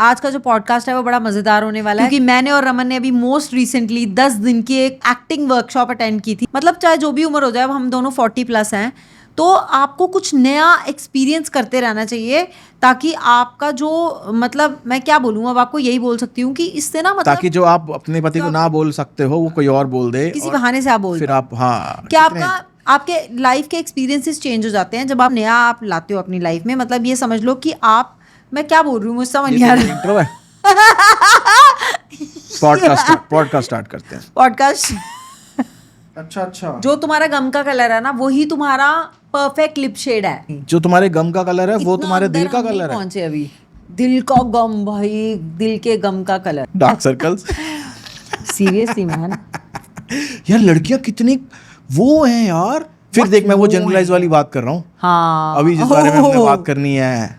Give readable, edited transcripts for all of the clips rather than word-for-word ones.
आज का जो पॉडकास्ट है वो बड़ा मजेदार होने वाला है क्योंकि मैंने और रमन ने अभी मोस्ट रिसेंटली 10 दिन की एक एक्टिंग वर्कशॉप अटेंड की थी। मतलब चाहे जो भी उम्र हो जाए, अब हम दोनों 40+ हैं, तो आपको कुछ नया एक्सपीरियंस करते रहना चाहिए ताकि आपका जो मतलब मैं क्या बोलूँ, अब आपको यही बोल सकती हूँ कि इससे ना मतलब ताकि जो आप अपने पति को ना बोल सकते हो वो कोई और बोल दे, किसी बहाने से आप बोल फिर दो। आप हाँ क्या आपके लाइफ के एक्सपीरियंसेस चेंज हो जाते हैं जब आप नया आप लाते हो अपनी लाइफ में। मतलब ये समझ लो कि आप, मैं क्या बोल रही हूँ मुझे समझ नहीं आ रहा। इंट्रो है। पॉडकास्ट स्टार्ट करते हैं। पॉडकास्ट अच्छा जो तुम्हारा गम का कलर है ना, वही तुम्हारा परफेक्ट लिप शेड है। जो तुम्हारे गम का कलर है वो इतना तुम्हारे दिल अंदर का हम नहीं कलर है। पहुंचे अभी। दिल का गम भाई, दिल के गम का colour. Dark circles. Seriously man. यार लड़कियां कितनी वो हैं यार। फिर देख मैं वो जनरलाइज वाली बात कर रहा हूँ। हाँ अभी जिस बारे में हमने बात करनी है,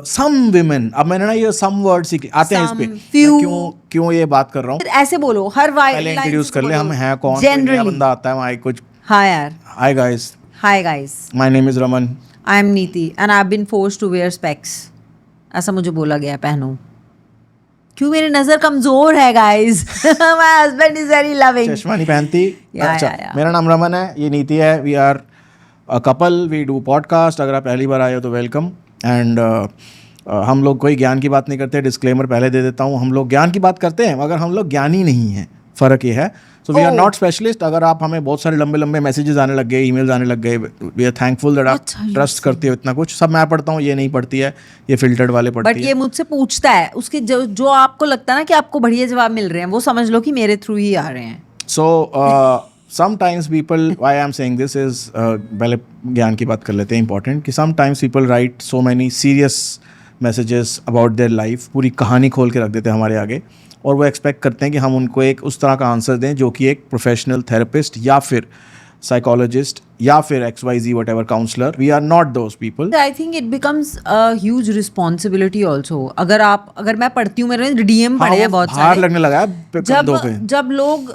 सम विमेन। अब मैंने ना ये सम वर्ड सीखे आते हैं इस पे। मैं क्यों ये बात कर रहा हूँ, ऐसे बोलो हर पहले इंट्रोड्यूस कर ले हम हैं कौन। कोई नया बंदा आता है वहाँ कुछ। हाँ यार। Hi guys. Hi guys. My name is Raman. I am Niti and I have been forced to wear specs. ऐसा मुझे बोला गया पहनो। क्यों मेरी नजर कमजोर है guys. My husband is very loving. चश्मा नहीं पहनती। अच्छा या। मेरा नाम रमन है, ये नीति है। We are a couple, we do podcast. अगर आप पहली बार आए हो तो वेलकम। एंड हम लोग कोई ज्ञान की बात नहीं करते, डिस्क्लेमर पहले दे देता हूँ। हम लोग ज्ञान की बात करते हैं मगर हम लोग ज्ञानी नहीं हैं, फ़र्क ये है। So we are not specialist. अगर आप हमें बहुत सारे लंबे लंबे मैसेजेस आने लग गए, ईमेल्स आने लग गए, वी आर थैंकफुल दैट आप ट्रस्ट करते हो इतना कुछ। सब मैं पढ़ता हूँ, ये नहीं पढ़ती है, ये फिल्टर्ड वाले पढ़ती है। बट ये मुझसे पूछता है, उसके जो आपको लगता है ना कि आपको बढ़िया जवाब मिल रहे हैं, वो समझ लो कि मेरे थ्रू ही आ रहे हैं। सो sometimes people, why I'm saying this is, पहले ज्ञान की बात कर लेते हैं important, कि sometimes people write so many serious messages about their life, पूरी कहानी खोल के रख देते हैं हमारे आगे, और वो एक्सपेक्ट करते हैं कि हम उनको एक उस तरह का आंसर दें जो कि एक प्रोफेशनल थेरेपिस्ट या फिर साइकोलॉजिस्ट या फिर XYZ whatever counsellor, we are not those people. I think it becomes a huge responsibility also. अगर मैं पढ़ती हूँ, मेरे डीएम पढ़े हैं बहुत सारे, लगने लगा है जब लोग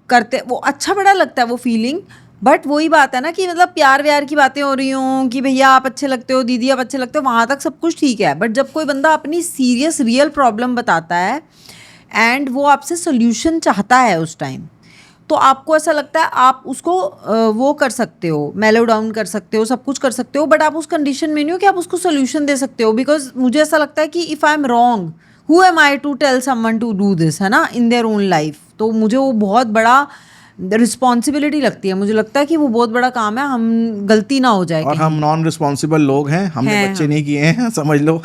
करते, वो अच्छा बड़ा लगता है वो फीलिंग। बट वही बात है ना कि मतलब प्यार व्यार की बातें हो रही हों कि भैया आप अच्छे लगते हो, दीदी आप अच्छे लगते हो, वहाँ तक सब कुछ ठीक है। बट जब कोई बंदा अपनी सीरियस रियल प्रॉब्लम बताता है एंड वो आपसे सोल्यूशन चाहता है उस टाइम, तो आपको ऐसा लगता है आप उसको वो कर सकते हो, मेलो डाउन कर सकते हो, सब कुछ कर सकते हो, बट आप उस कंडीशन में नहीं हो कि आप उसको सोल्यूशन दे सकते हो। बिकॉज मुझे ऐसा लगता है कि if I am wrong, who am I to tell someone to do this, है ना, इन देयर ओन लाइफ। तो मुझे वो बहुत बड़ा रिस्पॉन्सिबिलिटी लगती है। मुझे लगता है कि वो बहुत बड़ा काम है, हम गलती ना हो जाए। और हम नॉन रिस्पॉन्सिबल लोग हैं, हमने बच्चे नहीं किए हैं, समझ लो।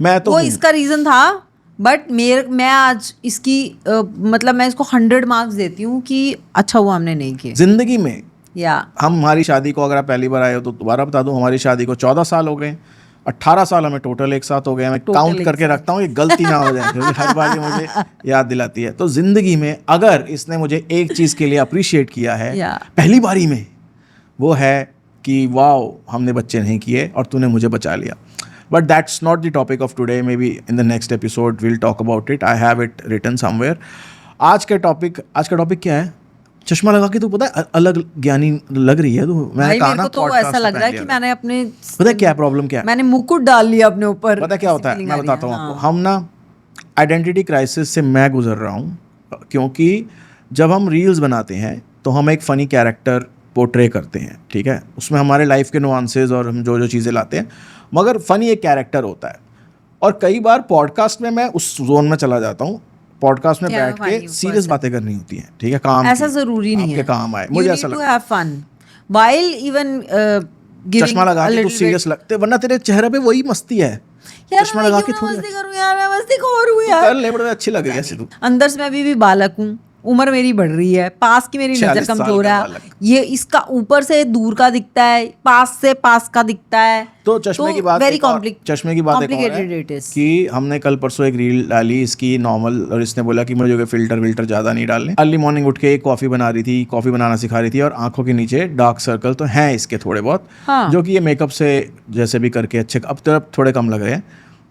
मैं तो वो इसका रीज़न था। बट मैं आज इसकी मतलब मैं इसको 100 मार्क्स देती हूँ कि अच्छा हुआ हमने नहीं किए जिंदगी में। या हमारी शादी को, अगर आप पहली बार आए हो तो दोबारा बता दूं, हमारी शादी को 14 साल हो गए। 18 साल हमें टोटल एक साथ हो गए। मैं काउंट करके रखता हूँ, ये गलती ना हो जाए क्योंकि हर बार ये मुझे याद दिलाती है। तो जिंदगी में अगर इसने मुझे एक चीज़ के लिए अप्रिशिएट किया है पहली बारी में, वो है कि वाओ हमने बच्चे नहीं किए और तूने मुझे बचा लिया। But that's not the topic of today. Maybe in the next episode will talk about it. I have it written somewhere. आज का टॉपिक क्या है? चश्मा लगा के तू पता है अलग ज्ञानी लग रही है तू। मैंने कहा ना, तो ऐसा लग रहा है कि मैंने अपने, पता है क्या प्रॉब्लम क्या है, मैंने मुकुट डाल लिया अपने ऊपर। पता क्या होता है, मैं बताता हूँ आपको। हम ना आइडेंटिटी क्राइसिस से मैं गुजर रहा हूँ, क्योंकि जब हम रील्स बनाते हैं तो हम एक फ़नी कैरेक्टर पोर्ट्रे करते हैं, ठीक है। उसमें हमारे लाइफ के नुआंसेस और हम जो चीज़ें लाते हैं, मगर फ़नी एक कैरेक्टर होता है। और कई बार पॉडकास्ट में मैं उस जोन में चला जाता हूँ। पॉडकास्ट में बैठ के सीरियस बातें करनी होती हैं, ठीक है, काम ऐसा जरूरी नहीं है काम आए। मुझे ऐसा लगता है चश्मा लगा के तू सीरियस लगते, वरना तेरे चेहरे पे वही मस्ती है। चश्मा लगा के थोड़ी मस्ती करूं यार, मैं मस्ती खोर हूं यार। कर ले, बड़े अच्छी लग रही है तू। अंदर से मैं अभी भी बालक हूँ, उम्र मेरी बढ़ रही है, पास की मेरी नजर कमजोर है। ये इसका ऊपर से दूर का दिखता है, पास से पास का दिखता है। तो चश्मे की बात एक और है कि हमने कल परसों एक रील डाली इसकी नॉर्मल, और इसने बोला कि मुझे फिल्टर ज़्यादा नहीं डालने। अर्ली मॉर्निंग उठ के एक कॉफ़ी बना रही थी, कॉफ़ी बनाना सिखा रही थी, और आंखों के नीचे डार्क सर्कल तो हैं इसके थोड़े बहुत, जो कि ये मेकअप से जैसे भी करके अच्छे अब तो थोड़े कम लग रहे हैं।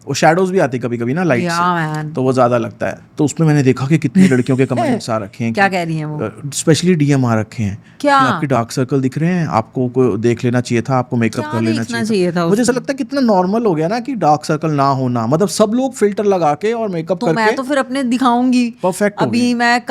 वो शैडोज भी आती कभी कभी ना लाइट Yeah, से, man. तो वो ज्यादा लगता है। तो उसमें मैंने देखा कि कितनी लड़कियों के कमेंट्स आ रखे हैं, क्या कह रही हैं वो? स्पेशली डीएम आ रखे हैं क्या? कि आपके डार्क सर्कल दिख रहे हैं, आपको को देख लेना चाहिए था, आपको मेकअप क्या कर लेना देखना चाहिए चाहिए था मुझे ऐसा उसमें? लगता है कितना नॉर्मल हो गया ना कि डार्क सर्कल ना होना, मतलब सब लोग फिल्टर लगा के और मेकअप तो मैं करके तो फिर अपने दिखाऊंगी। परफेक्ट हो अभी गए। मैं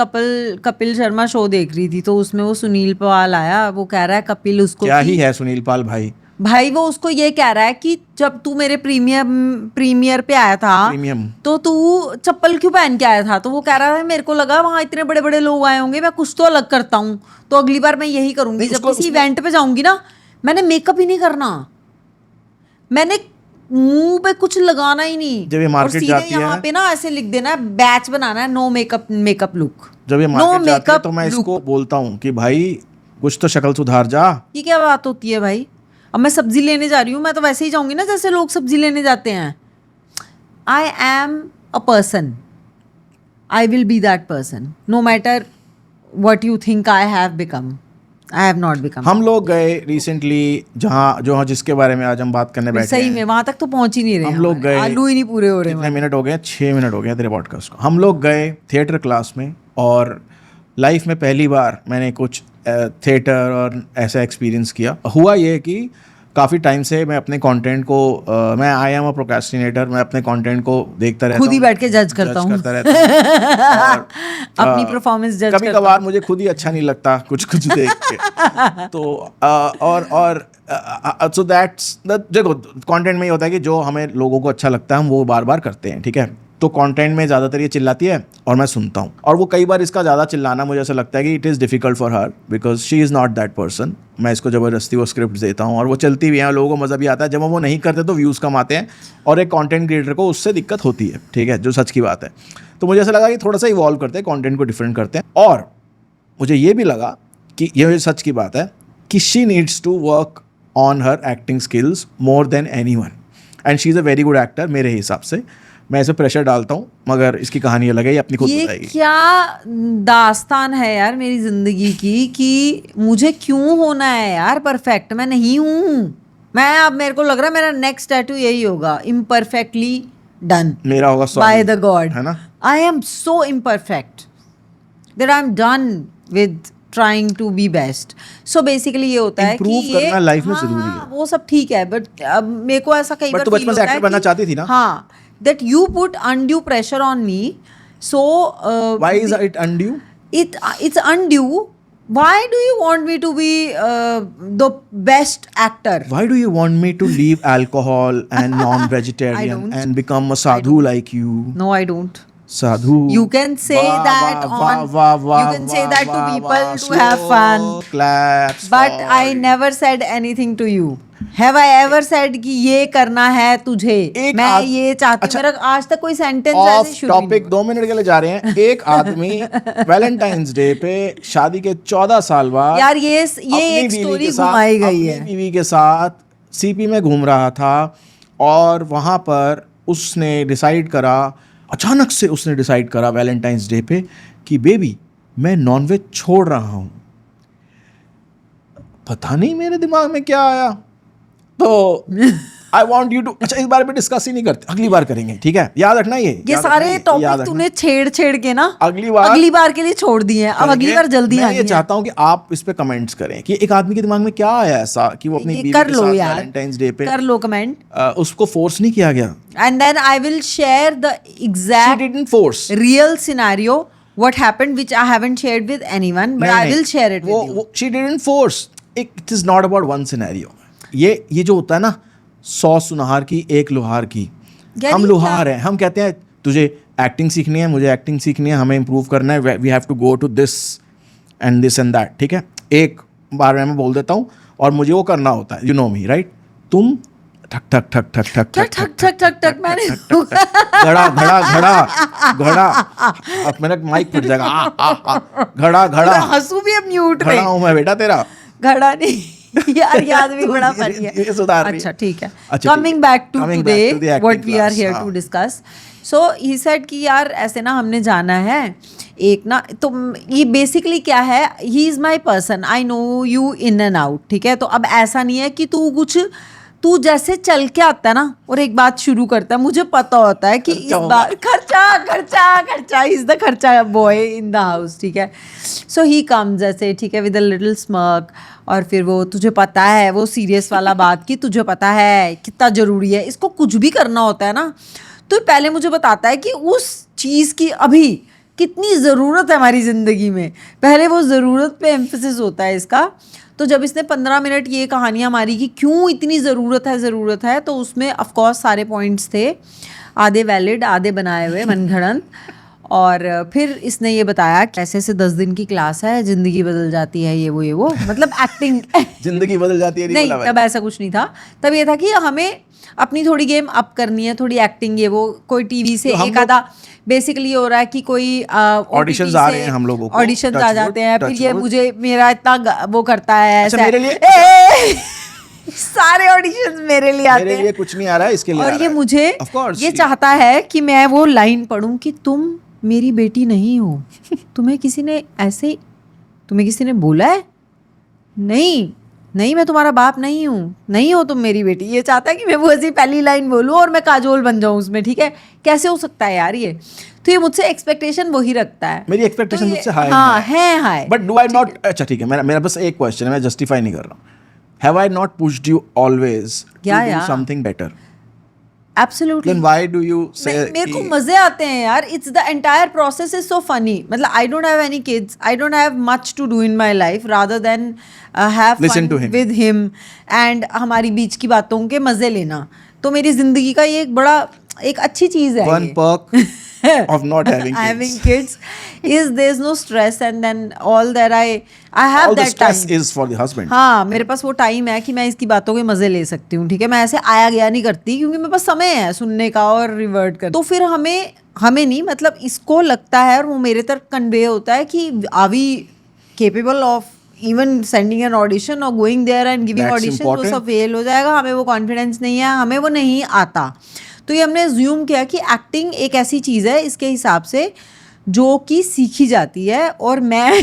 कपिल शर्मा शो देख रही थी, तो उसमें वो सुनील पाल आया, वो कह रहा है कपिल उसको क्या कि ही है सुनील पाल भाई, भाई वो उसको ये कह रहा है कि जब तू मेरे प्रीमियर पे आया था प्रीमियम। तो तू चप्पल क्यों पहन के आया था? तो वो कह रहा है मेरे को लगा वहां इतने बड़े बड़े लोग आए होंगे, मैं कुछ तो अलग करता हूँ, तो अगली बार मैं यही करूंगी, नहीं, जब उसको- किसी उसमें- इवेंट पे जाऊंगी ना मैंने मेकअप ही नहीं करना, मैंने मुंह पे कुछ लगाना ही नहीं। जब ये और मार्केट सीधे जाती यहाँ है, पे ना ऐसे लिख देना है, बैच बनाना है, नो मेकअप लुक। जब ये No मार्केट जाती है makeup तो मैं look। इसको बोलता हूँ कि भाई कुछ तो शक्ल सुधार जा। ये क्या बात होती है भाई? अब मैं सब्जी लेने जा रही हूँ, मैं तो वैसे ही जाऊंगी ना जैसे लोग सब्जी लेने जाते हैं। I am a person, I will be that person no matter what you think I have become, I have not become. हम लोग गए रिसेंटली जहाँ जिसके बारे में आज हम बात करने बैठे सही हैं, में वहां तक तो पहुंच ही नहीं रहे हम लोग हमारे। गए, आलू ही नहीं पूरे हो रहे कितने हमारे। मिनट हो गए, 6 मिनट हो गए तेरे पॉडकास्ट को। हम लोग गए थिएटर क्लास में, और लाइफ में पहली बार मैंने कुछ थिएटर और ऐसा एक्सपीरियंस किया। हुआ ये कि काफ़ी टाइम से मैं अपने कंटेंट को मैं आई एम अ प्रोक्रेस्टिनेटर, मैं अपने कंटेंट को देखता रहता हूँ, खुद ही बैठ के जज करता हूँ। करता रहता हूँ और अपनी परफॉर्मेंस जज कभी करता कभार मुझे खुद ही अच्छा नहीं लगता कुछ देख के। तो और सो दैट्स देखो कंटेंट में ही होता है कि जो हमें लोगों को अच्छा लगता है हम वो बार बार करते हैं, ठीक है। तो कंटेंट में ज़्यादातर ये चिल्लाती है और मैं सुनता हूँ, और वो कई बार इसका ज़्यादा चिल्लाना मुझे ऐसा लगता है कि it is difficult for her because she is not that person. मैं इसको ज़बरदस्ती वो स्क्रिप्ट देता हूँ और वो चलती भी है, लोगों को मज़ा भी आता है। जब हम वो नहीं करते तो व्यूज़ कम आते हैं और एक कंटेंट क्रिएटर को उससे दिक्कत होती है, ठीक है, जो सच की बात है। तो मुझे ऐसा लगा कि थोड़ा सा इवॉल्व करते हैं, कंटेंट को डिफरेंट करते हैं। और मुझे ये भी लगा कि ये सच की बात है कि she needs to work on her acting skills more than anyone, and she is a very good actor मेरे हिसाब से। मैं इसे प्रेशर डालता हूँ, मगर इसकी कहानी अलग है, ये अपनी खुद ये बताएगी। क्या दास्तान है यार मेरी जिंदगी की कि मुझे क्यों होना है यार परफेक्ट? मैं नहीं हूँ। मैं अब मेरे को लग रहा है मेरा नेक्स्ट टैटू यही होगा, इम्परफेक्टली डन मेरा होगा बाय द गॉड, है ना। I am so imperfect that I am done with trying to be best. So basically ये होता है कि Improve ये करना life में हाँ, जरूरी हाँ, है। वो सब ठीक है, बट अब मेरे को ऐसा कई But बार तू feel बचपन से होता है actor बनना कि- चाहती थी ना? हाँ, that you put undue pressure on me, so Why is it undue? it's undue. Why do you want me to be the best actor? Why do you want me to leave alcohol and I non-vegetarian don't. and become a sadhu like you? No, I don't. Sadhu. You can say Wah, that wah, on. wah, wah, You can say wah, that to wah, people wah. to have Slow fun. Claps. But for I never said anything to you. Have I ever said कि ये करना है तुझे? एक मैं ये चाहती हूँ। अच्छा, मेरा आज तक कोई सेंटेंस ऑफ ऐसे शुरू ही नहीं टॉपिक 2 मिनट के लिए जा रहे हैं। एक आदमी वैलेंटाइंस डे पे शादी के 14 साल बाद हुआ। यार ये अपनी एक बीवी स्टोरी के साथ- घुमाई गई अपनी है। बीवी के साथ सीपी में घूम रहा था, और वहाँ पर उसने डिसाइड करा, अचानक से उसने डिसाइड करा वैलेंटाइंस डे पे कि बेबी मैं नॉनवेज छोड़ रहा हूँ। पता नहीं मेरे दिमाग में क्या आया, तो आई वॉन्ट यू टू, अच्छा इस बारे में डिस्कस ही नहीं करते, अगली बार करेंगे, ठीक है। याद रखना ये ये याद सारे रखना, याद टॉपिक रखना। तूने छेड़ के ना अगली बार के लिए छोड़ दिए हैं। अब अगली करेंगे। बार जल्दी मैं आनी ये है। चाहता हूँ कि आप इस पे कमेंट्स करें कि एक आदमी के दिमाग में क्या आया ऐसा कि वो अपनी ये बीवी कर के लो साथ यार, वैलेंटाइंस डे पे कर लो कमेंट, उसको फोर्स नहीं किया गया। And then I will share the She exact didn't force. real scenario what happened which I haven't shared with anyone but I नहीं, will share it with you. she didn't force. It is not about one scenario. ये जो होता है ना, 100 सुनहार की एक लोहार की, यार हम ये लोहार हैं, हम कहते हैं तुझे एक्टिंग सीखनी है, मुझे एक्टिंग सीखनी है, हमें इम्प्रूव करना है, we have to go to this and that, ठीक है। एक बार मैं बोल देता हूँ और मुझे वो करना होता है, यू नो मी राइट। तुम ठक ठक ठक ठक ठक क्या ठक ठक ठक ठक मैंने घड़ा घड़ा घड़ा घड़ा, अब मेरा माइक फट जाएगा। घड़ा घड़ा हंसू भी अब म्यूट घड़ा में, हूँ मैं बेटा तेरा। घड़ा नहीं यार याद भी बड़ा फनी है। ये सुधार रही है। अच्छा ठीक है, अच्छा, coming back to Coming back to the today acting what we are class, here हाँ। To discuss. So he said कि यार ऐसे ना हमने जाना है एक ना, तो ये बेसिकली क्या है, he is my person, I know you in and out, ठीक है। तो अब ऐसा नहीं है कि तू तू जैसे चल के आता है ना और एक बात शुरू करता है, मुझे पता होता है कि इस बार खर्चा इज द खर्चा बॉय इन द हाउस, ठीक है. सो ही कम्स ऐसे, ठीक है, विद अ लिटिल स्मर्क, और फिर वो तुझे पता है वो सीरियस वाला बात कि तुझे पता है कितना ज़रूरी है, इसको कुछ भी करना होता है ना, तो पहले मुझे बताता है कि उस चीज़ की अभी कितनी ज़रूरत है हमारी ज़िंदगी में. पहले वो ज़रूरत पे एम्फेसिस होता है इसका. तो जब इसने 15 मिनट ये कहानियाँ मारी कि क्यों इतनी ज़रूरत है, तो उसमें ऑफ कोर्स सारे पॉइंट्स थे, आधे वैलिड आधे बनाए हुए मनगढ़ंत. और फिर इसने ये बताया कि ऐसे से 10 दिन की क्लास है, ज़िंदगी बदल जाती है, ये वो मतलब एक्टिंग जिंदगी बदल जाती है नहीं, तब ऐसा कुछ नहीं था. तब ये था कि हमें अपनी थोड़ी गेम अप करनी है, थोड़ी एक्टिंग, ये वो. कोई टीवी से एक आधा बेसिकली हो रहा है कि कोई ऑडिशंस आ रहे हैं हम लोगों को, ऑडिशंस आ जाते हैं, फिर ये मुझे मेरा इतना वो करता है ऐसा. मेरे लिए सारे ऑडिशंस मेरे लिए आते हैं, मेरे लिए कुछ नहीं आ रहा है, इसके लिए और ये मुझे ये ये चाहता है कि मैं वो लाइन पढूं कि तुम मेरी बेटी नहीं हो. तुम्हें किसी ने बोला है? नहीं, मैं तुम्हारा बाप नहीं हूँ, नहीं हो तुम मेरी बेटी. ये चाहता है कि मैं वो ऐसी पहली लाइन बोलूँ और मैं काजोल बन जाऊँ उसमें, ठीक है. कैसे हो सकता है यार ये? तो ये मुझसे एक्सपेक्टेशन वही रखता है. मेरी एक्सपेक्टेशन मुझसे हाई हाँ है high. But do I not, अच्छा ठीक है, मेरा बस एक क्वेश्चन है, मैं जस्टिफाई नहीं कर रहा हूँ. Have I not pushed you always to do something better? Absolutely. Then why do you say? मेरे को मजे आते हैं यार. It's the entire process is so funny. मतलब I don't have any kids. I don't have much to do in my life rather than have Listen fun to him. with him and हमारी बीच की बातों के मजे लेना. तो मेरी जिंदगी का ये एक अच्छी चीज है. One perk of not having kids is there's no stress, and then all that I have all that the stress time is for the husband. हाँ, मेरे पास वो टाइम है कि मैं इसकी बातों के मजे ले सकती हूँ, ठीक है. मैं ऐसे आया गया नहीं करती क्योंकि मेरे पास समय है सुनने का और रिवर्ट कर. तो फिर हमें नहीं, मतलब इसको लगता है और वो मेरे तक कन्वे होता है कि are we capable of even sending an audition और going there and giving audition. वो सब फेल हो जाएगा, हमें वो कॉन्फिडेंस नहीं है, हमें वो नहीं आता. तो ये हमने ज्यूम किया कि एक्टिंग एक ऐसी चीज़ है इसके हिसाब से जो कि सीखी जाती है. और मैं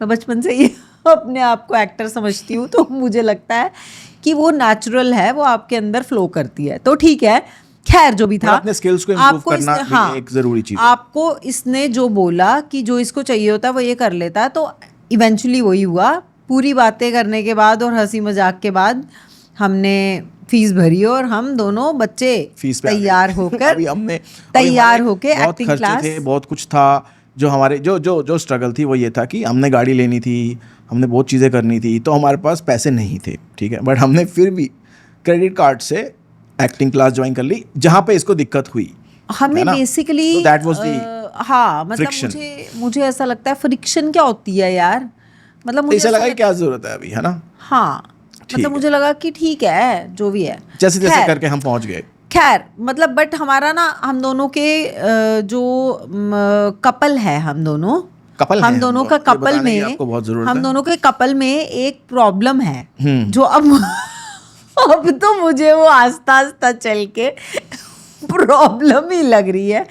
बचपन से ही अपने आप को एक्टर समझती हूँ, तो मुझे लगता है कि वो नेचुरल है, वो आपके अंदर फ्लो करती है. तो ठीक है, खैर जो भी था, अपने स्किल्स को इम्प्रूव करना भी एक जरूरी चीज है. आपको इसने जो बोला कि जो इसको चाहिए होता है वो ये कर लेता है, तो इवेंचुअली वही हुआ. पूरी बातें करने के बाद और हंसी मजाक के बाद हमने फीस भरी और हम दोनों बच्चे तैयार होकर एक्टिंग क्लास. बहुत कुछ था जो हमारे जो स्ट्रगल थी वो ये था कि हमने गाड़ी लेनी थी, हमने बहुत चीज़ें करनी थी, तो हमारे पास पैसे नहीं थे, ठीक है. बट हमने फिर भी क्रेडिट कार्ड से एक्टिंग क्लास ज्वाइन कर ली जहाँ पे इसको दिक्कत हुई. हमें बेसिकली दैट वाज द हाँ, मतलब मुझे ऐसा लगता है फ्रिक्शन क्या होती है यार. मतलब मुझे ऐसा लगा कि क्या जरूरत है अभी, है ना. हाँ, मतलब मुझे लगा कि ठीक है जो भी है, जैसे करके हम पहुंच गए. खैर मतलब बट हमारा ना, हम दोनों के जो कपल है, हम दोनों का कपल में, हम दोनों के कपल में एक प्रॉब्लम है जो अब तो मुझे वो आस्ता आस्ता चल के प्रॉब्लम ही लग रही है,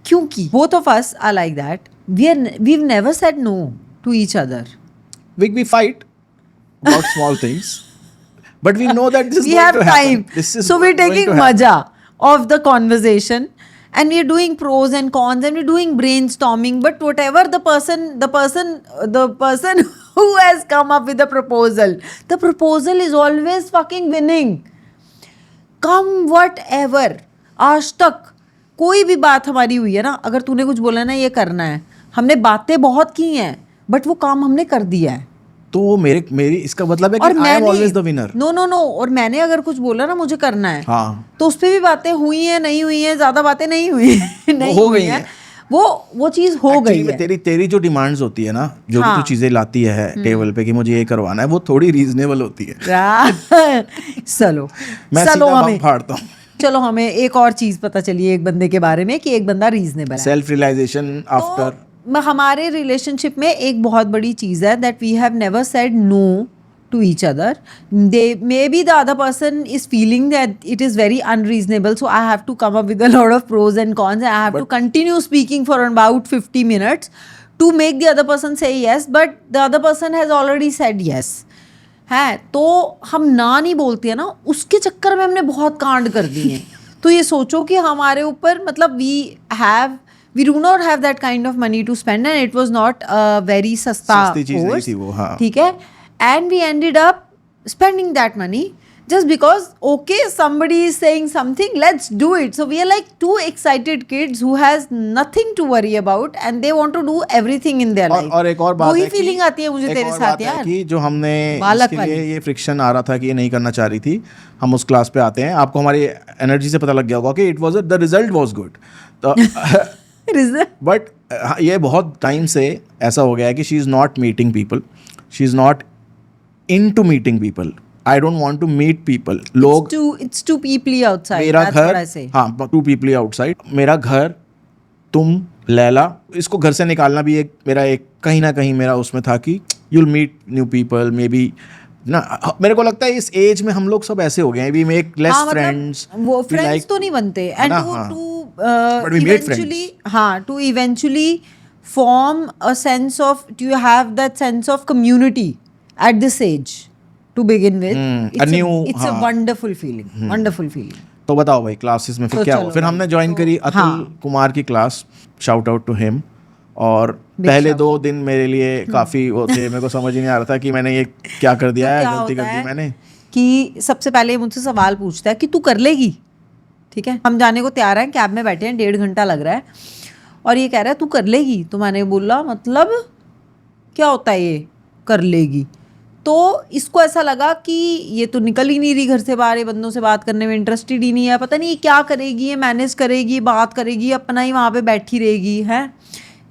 क्योंकि both of us are like that. We've never said no to each other. We fight about small things, but we know that this is we going have to time. happen. So we're taking maja of the conversation, and we're doing pros and cons, and we're doing brainstorming. But whatever the person who has come up with the proposal is always fucking winning. Come whatever. आज तक कोई भी बात हमारी हुई है ना, अगर तूने कुछ बोला ना ये करना है, हमने बातें बहुत की हैं बट वो काम हमने कर दिया है. तो मेरी इसका मतलब है कि I am always the winner. No और मैंने अगर कुछ बोला ना मुझे करना है, हाँ, तो उस पे भी बातें हुई हैं, नहीं हुई हैं, ज्यादा बातें नहीं हुई हैं, नहीं हो गई हैं, वो चीज हो गई है. तेरी जो डिमांड्स होती है ना, जो भी तू चीजें लाती है टेबल पे कि मुझे ये करवाना है, वो थोड़ी रीजनेबल होती है. चलो मैं सीधा बम फाड़ता हूँ. चलो हमें एक और चीज पता चली है एक बंदे के बारे में कि एक बंदा रीजनेबल है. Self realization after. हमारे रिलेशनशिप में एक बहुत बड़ी चीज़ है that we have never said no to each other. They maybe the other person is feeling that it is very unreasonable, so I have to come up with a lot of pros and cons. I have to continue speaking for about 50 minutes to make the other person say yes, but the other person has already said yes. है, तो हम ना नहीं बोलते हैं ना, उसके चक्कर में हमने बहुत कांड कर दिए हैं। तो ये सोचो कि हमारे ऊपर मतलब we do not have that kind of money to spend, and it was not a very सस्ता सस्ती चीज नहीं course, थी वो, हाँ। ठीक है, and we ended up spending that money just because okay somebody is saying something, let's do it. So we are like two excited kids who has nothing to worry about and they want to do everything in their life. और एक और बात वही है कि feeling आती है मुझे एक तेरे और साथ बात है यार, कि जो हमने बालक इसके लिए वाली। ये फ्रिक्शन आ रहा था कि ये नहीं करना चाह रही थी, हम उस क्लास पे आते हैं, आपको हमारी एनर्जी से पता लग गया होगा कि it was the result was good. तो बट ये बहुत टाइम से ऐसा हो गया है कि she is not meeting people, she is not into meeting people, I don't want to meet people. लोग it's too peoply outside, मेरा that's what I घर, say. हाँ, टू पीपली आउटसाइड, मेरा घर, तुम, लैला, इसको घर से निकालना भी एक मेरा एक कहीं ना कहीं मेरा उसमें था कि you'll meet new people maybe ना। मेरे को लगता है इस एज में हम लोग सब ऐसे हो गए हैं, we make less हाँ, मतलब friends, वो we फ्रेंड्स like- तो नहीं बनते, एंड ना, टू हाँ। To But we made eventually, हाँ, to eventually form a sense of, do have that sense of community at this age to begin with, a new, it's a हाँ। Wonderful feeling, wonderful feeling. तो बताओ भाई classes में फिर तो क्या चलो हुआ? फिर भाई, हमने ज्वाइन तो करी अतुल हाँ। कुमार की class, shout out to him. और Big पहले shout 2 दिन मेरे लिए काफ़ी वो थे, मेरे को समझ ही नहीं आ रहा था कि मैंने ये क्या कर दिया तो है, क्या गलती होता कर दी है मैंने। कि सबसे पहले मुझसे सवाल पूछता है कि तू कर लेगी, ठीक है, हम जाने को तैयार हैं, कैब में बैठे हैं, 1.5 घंटा लग रहा है, और ये कह रहा है तू कर लेगी। तो मैंने बोला मतलब क्या होता है ये कर लेगी? तो इसको ऐसा लगा कि ये तो निकल ही नहीं रही घर से बाहर, ये बंदों से बात करने में इंटरेस्टेड ही नहीं है, पता नहीं ये क्या करेगी, ये मैनेज करेगी, बात करेगी, अपना ही वहाँ पे बैठी रहेगी है।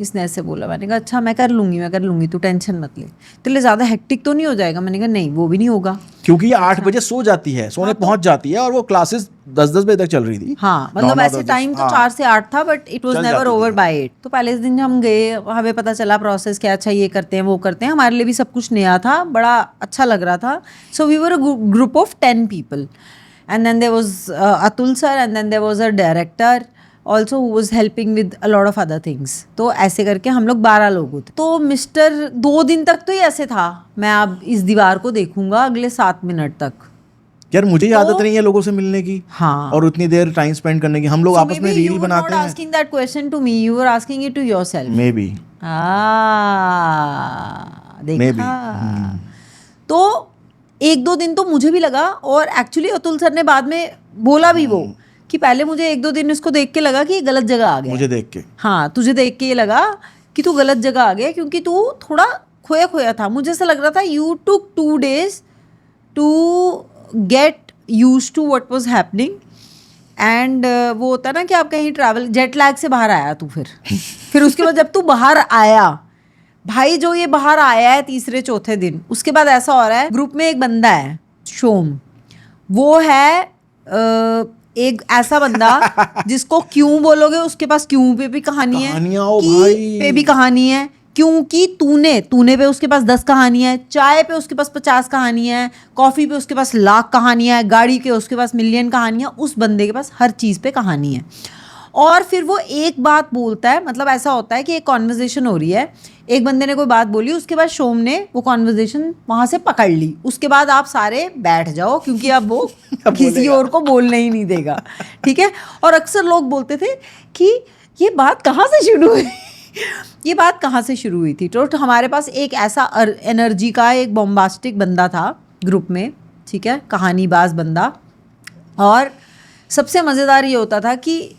इसने ऐसे बोला, मैंने कहा अच्छा मैं कर लूँगी, तू टेंशन मत ले, तेरे लिए ज़्यादा हेक्टिक तो नहीं हो जाएगा? मैंने कहा नहीं, वो भी नहीं होगा, क्योंकि ये 8 बजे सो जाती है, सोने पहुंच जाती है, और वो क्लासेस 10-10 बजे तक चल रही थी। हाँ, मतलब ऐसे टाइम तो 4 से 8 था, बट इट वाज चल नेवर जाती थी, ओवर हाँ। बाय 8। तो पहले दिन हम गए, हमें पता चला प्रोसेस क्या, अच्छा ये करते हैं वो करते हैं, हमारे लिए भी सब कुछ नया था, बड़ा अच्छा लग रहा था। So we were a group of 10 people, and then there was Atul sir, and then there was a director also who was helping with a lot of other things. तो ऐसे करके हम लोग 12 लोग होते। तो मिस्टर 2 दिन तक तो ही ऐसे था, मैं अब इस दीवार को देखूंगा अगले 7 मिनट तक। यार मुझे ही आदत नहीं है लोगों से मिलने की, हाँ, और उतनी देर टाइम स्पेंड करने की। हम लोग आपस में रील बनाते हैं, asking that question to me, you were asking it to yourself. May be देखा। तो 1-2 दिन तो मुझे भी लगा, और एक्चुअली अतुल सर ने बाद में बोला भी वो कि पहले मुझे 1-2 दिन इसको देख के लगा कि ये गलत जगह आ गया। मुझे देख के, हाँ, तुझे देख के ये लगा कि तू गलत जगह आ गया, क्योंकि तू थोड़ा खोया खोया था। मुझे ऐसा लग रहा था you took 2 days to get used to what was happening, and वो होता है ना कि आप कहीं ट्रैवल जेट लैग से बाहर आया तू, फिर उसके बाद जब तू बाहर आया भाई, जो ये बाहर आया है 3-4 दिन, उसके बाद ऐसा हो रहा है, ग्रुप में एक बंदा है शोम, वो है एक ऐसा बंदा जिसको क्यों बोलोगे, उसके पास क्यों पे भी कहानी है, कहानियां ओ की भाई। पे भी कहानी है, क्योंकि तूने पे उसके पास 10 कहानियां है, चाय पे उसके पास 50 कहानियां है, कॉफ़ी पे उसके पास लाख कहानियां है, गाड़ी के उसके पास मिलियन कहानियां, उस बंदे के पास हर चीज़ पे कहानी है। और फिर वो एक बात बोलता है, मतलब ऐसा होता है कि एक कॉन्वर्जेशन हो रही है, एक बंदे ने कोई बात बोली, उसके बाद शोम ने वो कॉन्वर्जेशन वहाँ से पकड़ ली, उसके बाद आप सारे बैठ जाओ क्योंकि अब वो किसी और को बोलने ही नहीं देगा, ठीक है। और अक्सर लोग बोलते थे कि ये बात कहाँ से शुरू हुई ये बात कहाँ से शुरू हुई थी। तो हमारे पास एक ऐसा एनर्जी का एक बॉम्बास्टिक बंदा था ग्रुप में, ठीक है, कहानीबाज बंदा। और सबसे मज़ेदार ये होता था कि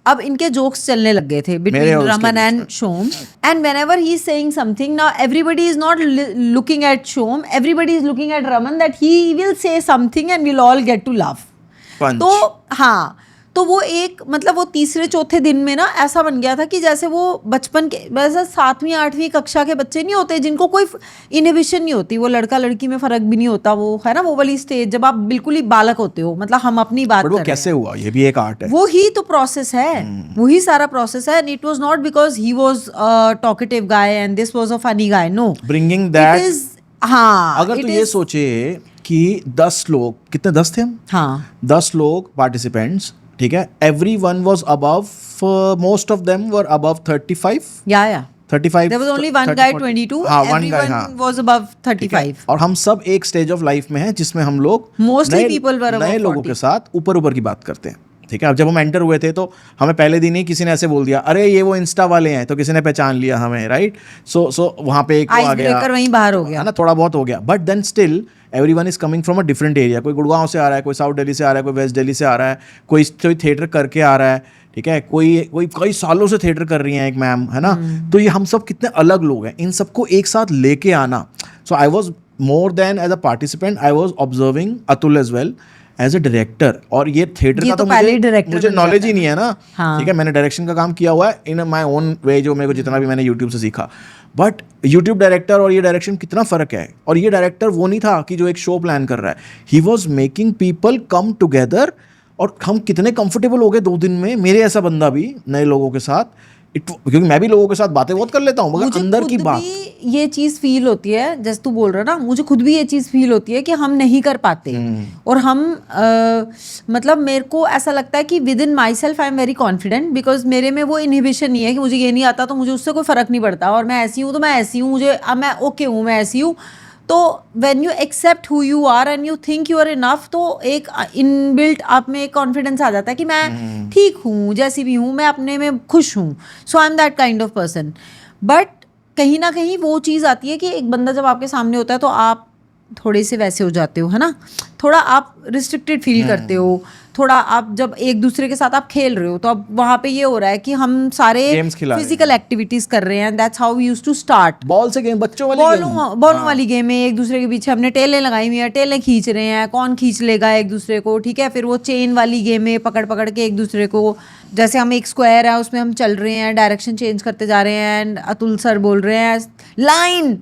अब इनके जोक्स चलने लग गए थे between Raman and Shom, and whenever he is saying something, now everybody is not looking at Shom, everybody is looking at Raman, that he will say something and will all get to laugh. तो हाँ, तो वो एक मतलब वो 3-4 दिन में ना ऐसा बन गया था कि जैसे वो बचपन के वैसे 7वीं-8वीं कक्षा के बच्चे नहीं होते जिनको कोई इनहिबिशन नहीं होती, वो लड़का लड़की में फ़र्क भी नहीं होता, वो है ना वो वाली स्टेज जब आप बिल्कुल ही बालक होते हो, मतलब हम अपनी बात कर रहे हैं। कैसे हुआ, ये भी एक आर्ट है, वो ही तो प्रोसेस है, वही सारा प्रोसेस है। And it was not because he was a talkative guy and this was a funny guy, no, bringing that. हाँ, अगर तो ये सोचे कि 10 लोग, कितने 10 थे हम, हाँ 10 लोग पार्टिसिपेंट्स, ठीक है, everyone was above, most of them were above 35, या 35 There was only one 30, guy 40 22. हाँ, one guy, Everyone हाँ, was above ठीक है। 35. और हम सब एक स्टेज ऑफ लाइफ में हैं जिसमें हम लोग Mostly people were above नए लोगों 40. के साथ ऊपर की बात करते हैं, ठीक है। अब जब हम एंटर हुए थे तो हमें पहले दिन ही किसी ने ऐसे बोल दिया, अरे ये वो इंस्टा वाले हैं, तो किसी ने पहचान लिया हमें, राइट। सो वहाँ पे एक वो आ गया, Icebreaker वहीं बाहर हो गया। है ना, थोड़ा बहुत हो गया। But then still everyone is coming from a different area. कोई गुड़गांव से आ रहा है, कोई साउथ दिल्ली से आ रहा है, कोई वेस्ट दिल्ली से आ रहा है, कोई थिएटर करके आ रहा है, ठीक है, कोई कई सालों से थिएटर कर रही हैं एक मैम, है ना। तो ये हम सब कितने अलग लोग हैं, इन सबको एक साथ लेके आना। So I was more than as a participant, I was observing Atul as well as a director. और ये थिएटर का तो मुझे नॉलेज ही नहीं है ना, हाँ। ठीक है। मैंने डायरेक्शन का काम किया हुआ है इन माई ओन वे, जो मेरे को जितना भी मैंने यूट्यूब से सीखा। बट यूट्यूब डायरेक्टर और ये डायरेक्शन कितना फ़र्क है। और ये डायरेक्टर वो नहीं था कि जो एक शो प्लान कर रहा है, he was making people come together. और हम कितने कंफर्टेबल हो गए 2 दिन में, मेरे ऐसा बंदा भी नए लोगों के साथ, क्योंकि मैं भी लोगों के साथ बातें बहुत कर लेता हूँ, मगर अंदर की बात, ये चीज फील होती है जैसे तू बोल रहा ना, मुझे खुद भी ये चीज फील होती है कि हम नहीं कर पाते। और हम मतलब मेरे को ऐसा लगता है कि with in my self I am very confident, because मेरे में वो इनहिबिशन नहीं है कि मुझे ये नहीं आता तो मुझे उससे कोई फर्क नहीं पड़ता, और मैं ऐसी हूँ तो मैं ऐसी हूँ, मुझे मैं ओके हूँ, मैं ऐसी हूँ। तो when you accept who you are and you think you are enough, तो एक इनबिल्ट आप में एक कॉन्फिडेंस आ जाता है कि मैं ठीक हूँ, जैसी भी हूँ, मैं अपने में खुश हूँ। So I am that kind of person. But कहीं ना कहीं वो चीज़ आती है कि एक बंदा जब आपके सामने होता है तो आप थोड़े से वैसे हो जाते हो, है ना, थोड़ा आप रिस्ट्रिक्टेड फील करते हो, थोड़ा आप जब एक दूसरे के साथ आप खेल रहे हो तो अब वहाँ पे ये हो रहा है कि हम सारे फिजिकल एक्टिविटीज कर रहे हैं। That's how we used to start. Ball से गेम, बच्चों वाली बॉलों वाली गेम में एक दूसरे के पीछे हमने टेलें लगाई हुई है, टेलें खींच रहे हैं, कौन खींच लेगा एक दूसरे को, ठीक है। फिर वो चेन वाली गेम में पकड़ पकड़ के एक दूसरे को, जैसे हम एक स्क्वायर है उसमें हम चल रहे हैं, डायरेक्शन चेंज करते जा रहे हैं, एंड अतुल सर बोल रहे हैं लाइन,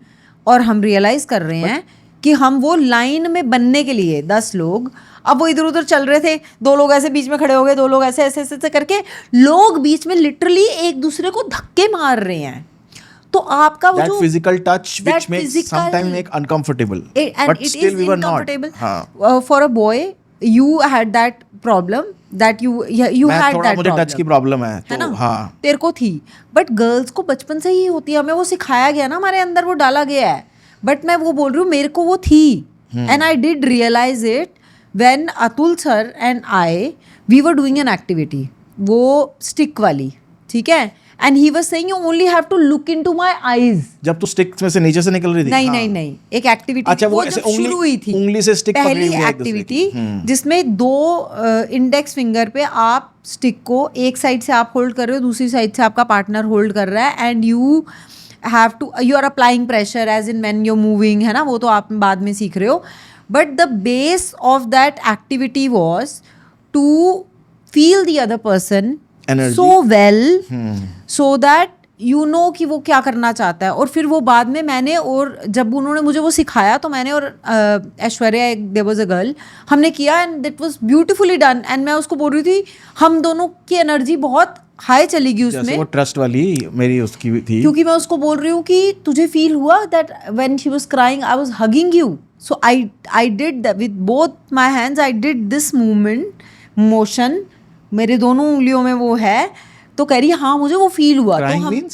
और हम रियलाइज कर रहे हैं कि हम वो लाइन में बनने के लिए 10 लोग, अब वो इधर उधर चल रहे थे, 2 लोग ऐसे बीच में खड़े हो गए, 2 लोग ऐसे ऐसे ऐसे करके लोग बीच में लिटरली एक दूसरे को धक्के मार रहे हैं। तो आपका वो जो physical touch which makes sometime make uncomfortable, but still we were not. For a boy you had that problem, that you had that, मुझे टच की प्रॉब्लम है तो हाँ, तेरे को थी। बट गर्ल्स को बचपन से ही होती है, हमें वो सिखाया गया ना, हमारे अंदर वो डाला गया है। बट मैं वो बोल रही हूँ, मेरे को वो थी, and I did realize it when Atul sir and I we were doing an activity, वो स्टिक वाली, ठीक है। And he was saying you only have to look into my eyes. जब तो स्टिक में से नीचे से निकल रही थी, नहीं हाँ। नहीं, एक एक्टिविटी, अच्छा, वो जब शुरू हुई थी, उंगली से स्टिक पहली एक्टिविटी, जिसमें 2 इंडेक्स फिंगर पे आप स्टिक को एक साइड से आप होल्ड कर रहे हो, दूसरी साइड से आपका पार्टनर होल्ड कर रहा है, and you have to, you are applying pressure as in when you moving, है ना, वो तो आप बाद में सीख रहे हो। But the base of that activity was to feel the other person so well, so that you know कि वो क्या करना चाहता है। और फिर वो बाद में मैंने, और जब उन्होंने मुझे वो सिखाया तो मैंने और Aishwarya, there was a girl, हमने किया and that was beautifully done. And मैं उसको बोल रही थी, हम दोनों की एनर्जी बहुत हाई चली गई उसमें, वो ट्रस्ट वाली मेरी उसकी थी, क्योंकि मैं उसको बोल रही हूँ कि तुझे फील हुआ that when she was crying I was hugging you. So I did that with both my hands, I did this movement, motion मेरे दोनों उंगलियों में वो है। तो कह रही हाँ मुझे वो फील हुआ। तो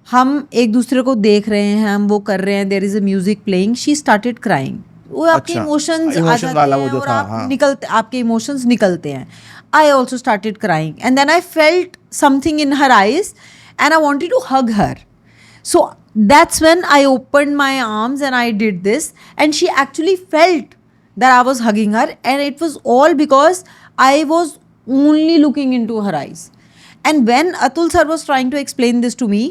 हम एक दूसरे को देख रहे हैं, हम वो कर रहे हैं, there is a music playing, she started crying. वो आपके इमोशंस आ जाते हैं और आप निकलते, आपके इमोशंस निकलते हैं। I also started crying, and then I felt something in her eyes and I wanted to hug her. So that's when I opened my arms and I did this, and she actually felt that I was hugging her, and it was all because I was only looking into her eyes. And when Atul sir was trying to explain this to me,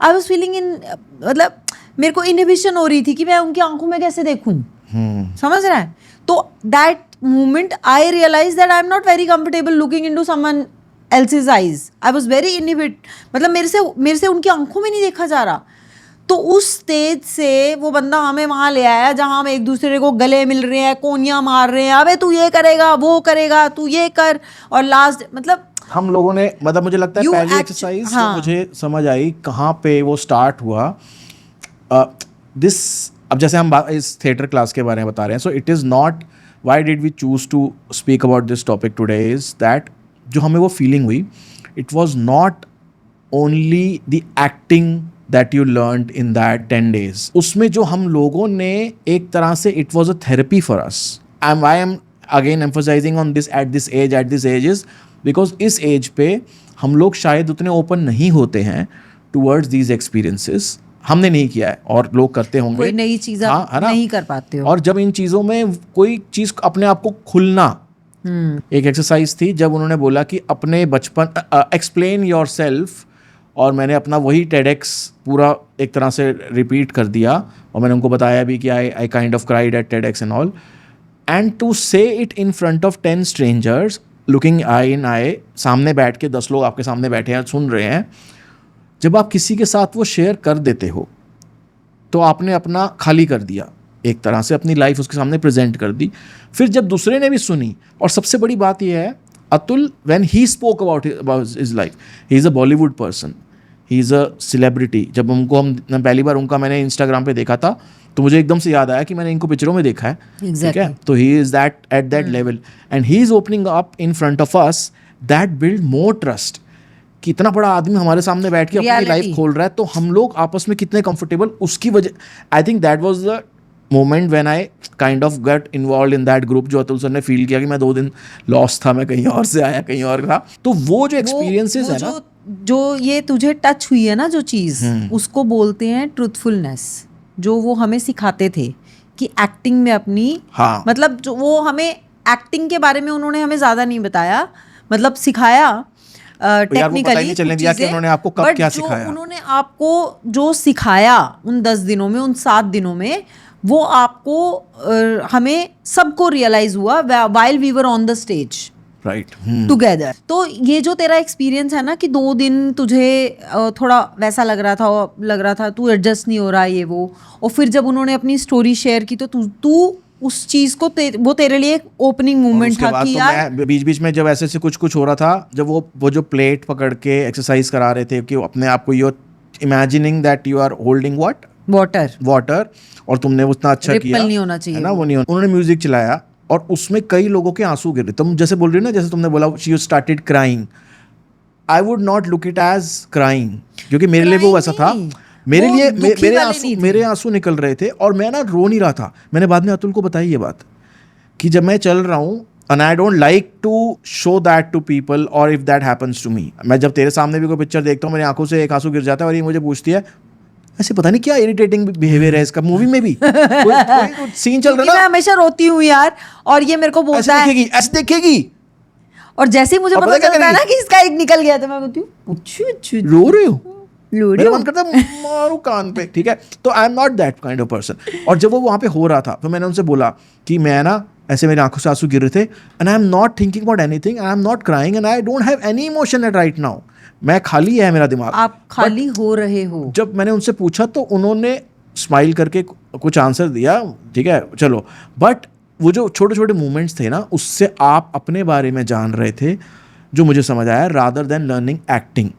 I was feeling in, मतलब मेरे को inhibition हो रही थी कि मैं उनकी आंखों में कैसे देखूं, समझ रहा है। तो that moment I realized that I'm not very comfortable looking into someone else's eyes. I was very inhibit, मतलब मेरे से उनकी आंखों में नहीं देखा जा रहा। तो उस स्टेज से वो बंदा हमें वहाँ ले आया जहाँ हम एक दूसरे को गले मिल रहे हैं, कोनियाँ मार रहे हैं, अबे तू ये करेगा, वो करेगा, तू ये कर। और लास्ट मतलब हम लोगों ने, मतलब मुझे लगता है पहली एक्सरसाइज मुझे समझ आई कहाँ पे वो स्टार्ट हुआ। अब जैसे हम इस थिएटर क्लास के बारे में बता रहे हैं, so it is not why did we choose to speak about this topic today, is that जो हमें वो फीलिंग हुई, it was not only the acting that you learned in that 10 days. उसमें जो हम लोगों ने एक तरह से it was a therapy for us. And why I'm again emphasizing on this at this age is because इस age पे हम लोग शायद उतने ओपन नहीं होते हैं towards these experiences. हमने नहीं किया है और लोग करते होंगे. कोई नई चीज़ आप नहीं कर पाते हो. और जब इन चीज़ों में कोई चीज़ अपने आप को खुलना, एक एक्सरसाइज थी जब उन्होंने बोला कि अपने बचपन एक्सप्लेन योर सेल्फ, और मैंने अपना वही TEDx पूरा एक तरह से रिपीट कर दिया और मैंने उनको बताया भी कि I kind of cried at TEDx and all, and to say it in front of 10 strangers looking eye in eye, सामने बैठ के 10 लोग आपके सामने बैठे हैं सुन रहे हैं. जब आप किसी के साथ वो शेयर कर देते हो तो आपने अपना खाली कर दिया, एक तरह से अपनी लाइफ उसके सामने प्रेजेंट कर दी. फिर जब दूसरे ने भी सुनी, और सबसे बड़ी बात यह है Atul, when he spoke about his life, he is a Bollywood person, he is a celebrity. जब हम पहली बार उनका मैंने इंस्टाग्राम पे देखा था तो मुझे एकदम से याद आया कि मैंने इनको पिक्चरों में देखा है. ठीक है, तो he is that at that level and he is opening up in front of us. That build more trust. कितना बड़ा आदमी हमारे सामने बैठ के अपनी लाइफ खोल रहा है, तो हम लोग आपस में कितने कंफर्टेबल, उसकी वजह I think that was the moment when I kind of get involve in that group. जो अतुल सर ने फील किया कि मैं 2 दिन लॉस्ट था, मैं कहीं और से आया, कहीं और था. तो वो जो एक्सपीरियंसेस है ना, जो ये तुझे टच हुई है ना जो चीज़, उसको बोलते हैं ट्रूथफुलनेस. जो वो हमें सिखाते थे कि एक्टिंग में अपनी, हाँ, मतलब जो वो हमें एक्टिंग के बारे में उन्होंने हमें ज़्यादा नहीं बताया, मतलब सिखाया टेक्निकली चलने दिया कि उन्होंने आपको कब क्या सिखाया. उन्होंने आपको जो सिखाया उन 10 दिनों में, उन 7 दिनों में, वो आपको हमें सबको रियलाइज हुआ while we were on the stage right together. तो ये जो तेरा एक्सपीरियंस है ना कि 2 दिन तुझे थोड़ा वैसा लग रहा था, तू एडजस्ट नहीं हो रहा ये वो, और फिर जब उन्होंने अपनी स्टोरी शेयर की तो तू उस चीज को वो तेरे लिए एक ओपनिंग मूवमेंट था कि यार. बीच बीच में जब ऐसे कुछ हो रहा था, जब वो जो प्लेट पकड़ के एक्सरसाइज करा रहे थे कि अपने आप को you imagining that you are holding water, और तुमने उतना अच्छा किया, नहीं होना चाहिए है ना, वो नहीं. उन्होंने म्यूजिक चलाया और उसमें कई लोगों के आंसू गिर रहे. तुम जैसे बोल रही हो ना, जैसे तुमने बोला she started crying, I would not look it as crying, क्योंकि मेरे लिए वो वैसा था. मेरे लिए मेरे आंसू निकल रहे थे और मैं ना रो नहीं रहा था. मैंने बाद में अतुल को बताई ये बात कि जब मैं चल रहा हूँ, and I don't like to show that to people, और if that happens to me, मैं जब तेरे सामने भी कोई पिक्चर देखता हूँ मेरी आंखों से एक आंसू गिर जाता है और ये मुझे पूछती है, ऐसे पता नहीं क्या इरिटेटिंग बिहेवियर है इसका. मूवी में भी कोई सीन चल रहा है ना, मैं हमेशा रोती हूँ यार, और ये मेरे को बोलता है ऐसे देखेगी, और जैसे ही मुझे पता चलता है ना कि इसका एक निकल गया तो मैं बोलती हूँ रो रही हूँ, मेरा मन करता है मारू कान पे. ठीक है, तो आई am not that kind of person. और जब वो वहाँ पे हो रहा था तो मैंने उनसे बोला कि मैं ना ऐसे मेरी आंखों से आंसू गिर रहे थे, and I am not thinking about anything, I am not crying, and I don't have any emotion at right now. मैं खाली है मेरा दिमाग. आप खाली हो रहे हो. जब मैंने उनसे पूछा तो उन्होंने स्माइल करके कुछ आंसर दिया, ठीक है चलो, बट वो जो छोटे छोटे मूवमेंट्स थे ना, उससे आप अपने बारे में जान रहे थे, जो मुझे समझ आया, रादर देन लर्निंग एक्टिंग.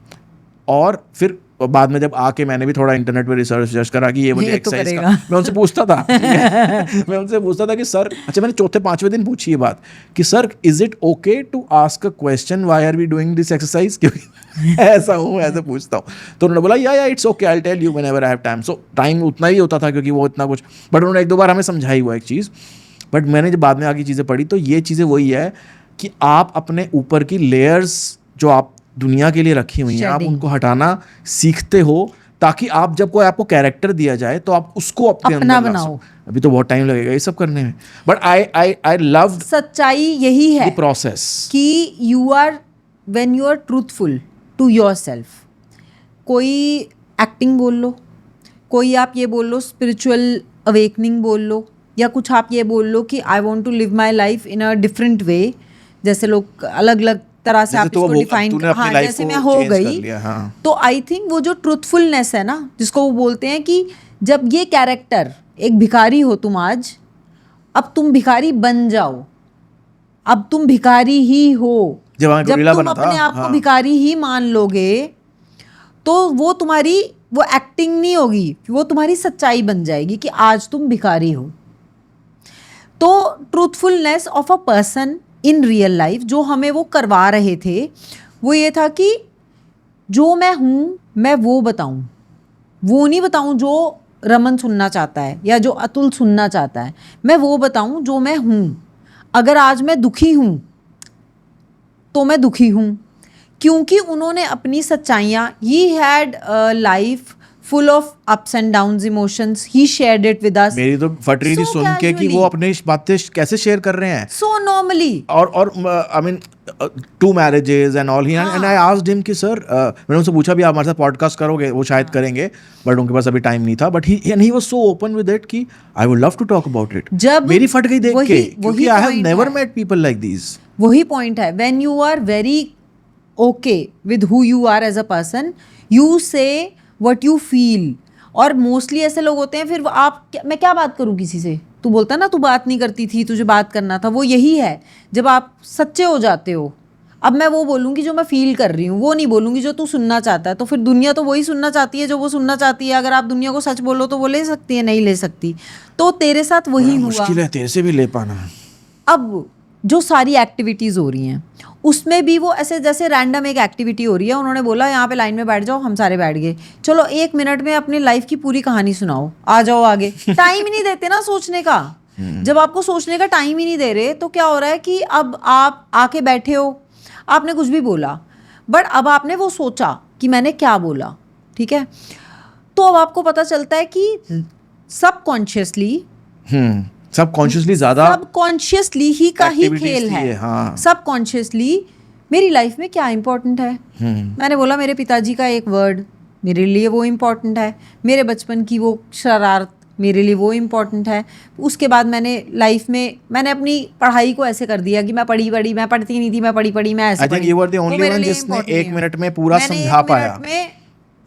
और फिर बाद में जब आके मैंने भी थोड़ा इंटरनेट पे रिसर्च करा कि ये मुझे एक्सरसाइज का, मैं उनसे पूछता था मैं उनसे पूछता था कि सर, अच्छा मैंने 4th-5वें दिन पूछी ये बात कि sir is it okay to ask a question, why are we doing this exercise, क्योंकि ऐसा हूँ, ऐसे पूछता हूँ. तो उन्होंने बोला yeah it's okay, I will tell you whenever I have time. So time उतना ही होता था क्योंकि वो इतना कुछ, बट उन्होंने 1-2 बार हमें समझाई हुआ एक चीज़. बट मैंने जब बाद में आगे चीज़ें पढ़ी तो ये चीज़ें वही है कि आप अपने ऊपर की लेयर्स जो आप दुनिया के लिए रखी हुई हैं, आप उनको हटाना सीखते हो, ताकि आप जब कोई आपको कैरेक्टर दिया जाए तो आप उसको अपने अंदर बनाओ. अभी तो बहुत टाइम लगेगा ये सब करने में, बट आई लव. सच्चाई यही है प्रोसेस कि you are when you are truthful to yourself. कोई एक्टिंग बोल लो, कोई आप ये बोल लो स्पिरिचुअल अवेकनिंग बोल लो, या कुछ आप ये बोल लो कि I want to live my life in a different way. जैसे लोग अलग अलग तरह से आप इसको डिफाइन, हाँ जैसे मैं हो गई, हाँ. तो आई थिंक वो जो ट्रूथफुलनेस है ना, जिसको वो बोलते हैं कि जब ये कैरेक्टर, एक भिखारी हो तुम आज, अब तुम भिखारी बन जाओ, अब तुम भिखारी ही हो. जब तुम अपने आप को भिखारी ही मान लोगे तो वो तुम्हारी वो एक्टिंग नहीं होगी, वो तुम्हारी सच्चाई बन जाएगी कि आज तुम भिखारी हो. तो truthfulness of a person in real life जो हमें वो करवा रहे थे, वो ये था कि जो मैं हूँ मैं वो बताऊँ, वो नहीं बताऊँ जो रमन सुनना चाहता है या जो अतुल सुनना चाहता है, मैं वो बताऊँ जो मैं हूँ। अगर आज मैं दुखी हूँ तो मैं दुखी हूँ, क्योंकि उन्होंने अपनी सच्चाइयाँ, he had life full of ups and downs emotions, he shared it with us मेरी तो फट रही थी so सुन के कि वो casually, अपनी बातें कैसे शेयर कर रहे हैं, so normally. और I mean 2 marriages and all he, and I asked him कि सर, मैंने उनसे पूछा भी आप हमारे साथ पॉडकास्ट करोगे, वो शायद करेंगे बट उनके पास अभी टाइम नहीं था, but he was so open with it कि I would love to talk about it. जब मेरी फट गई देख के, क्योंकि वही आई हैव point नेवर है। Met people like these. वही पॉइंट है, when you are very okay with who you are as a person, you say what you feel. और मोस्टली ऐसे लोग होते हैं, फिर मैं क्या बात करूं किसी से, तू बोलता ना तू बात नहीं करती थी, तुझे बात करना था, वो यही है जब आप सच्चे हो जाते हो। अब मैं वो बोलूँगी जो मैं फील कर रही हूँ, वो नहीं बोलूँगी जो तू सुनना चाहता है, तो फिर दुनिया तो वही सुनना चाहती है जो वो सुनना चाहती है। अगर आप दुनिया को सच बोलो तो वो ले सकती है, नहीं ले सकती। तो तेरे साथ वही हुआ। मुश्किल है तेरे से भी ले पाना। अब जो सारी एक्टिविटीज़ हो रही हैं उसमें भी वो ऐसे जैसे रैंडम एक एक्टिविटी हो रही है, उन्होंने बोला यहाँ पे लाइन में बैठ जाओ, हम सारे बैठ गए, चलो 1 मिनट में अपनी लाइफ की पूरी कहानी सुनाओ, आ जाओ आगे। टाइम ही नहीं देते ना सोचने का। जब आपको सोचने का टाइम ही नहीं दे रहे तो क्या हो रहा है कि अब आप आके बैठे हो, आपने कुछ भी बोला, बट अब आपने वो सोचा कि मैंने क्या बोला, ठीक है, तो अब आपको पता चलता है कि सबकॉन्शियसली सबकॉन्शियसली ज्यादा, सबकॉन्शियसली ही का ही activities खेल थी है। ये, हाँ। सबकॉन्शियसली मेरी लाइफ में क्या इंपॉर्टेंट है, मैंने बोला मेरे पिताजी का एक वर्ड मेरे लिए वो इम्पॉर्टेंट है, मेरे बचपन की वो शरारत मेरे लिए वो इम्पॉर्टेंट है। उसके बाद मैंने लाइफ में मैंने अपनी पढ़ाई को ऐसे कर दिया कि मैं पढ़ती नहीं थी, मैं पढ़ी मैं ऐसे I think you were the only one जिसने 1 मिनट में पूरा समझा पाया।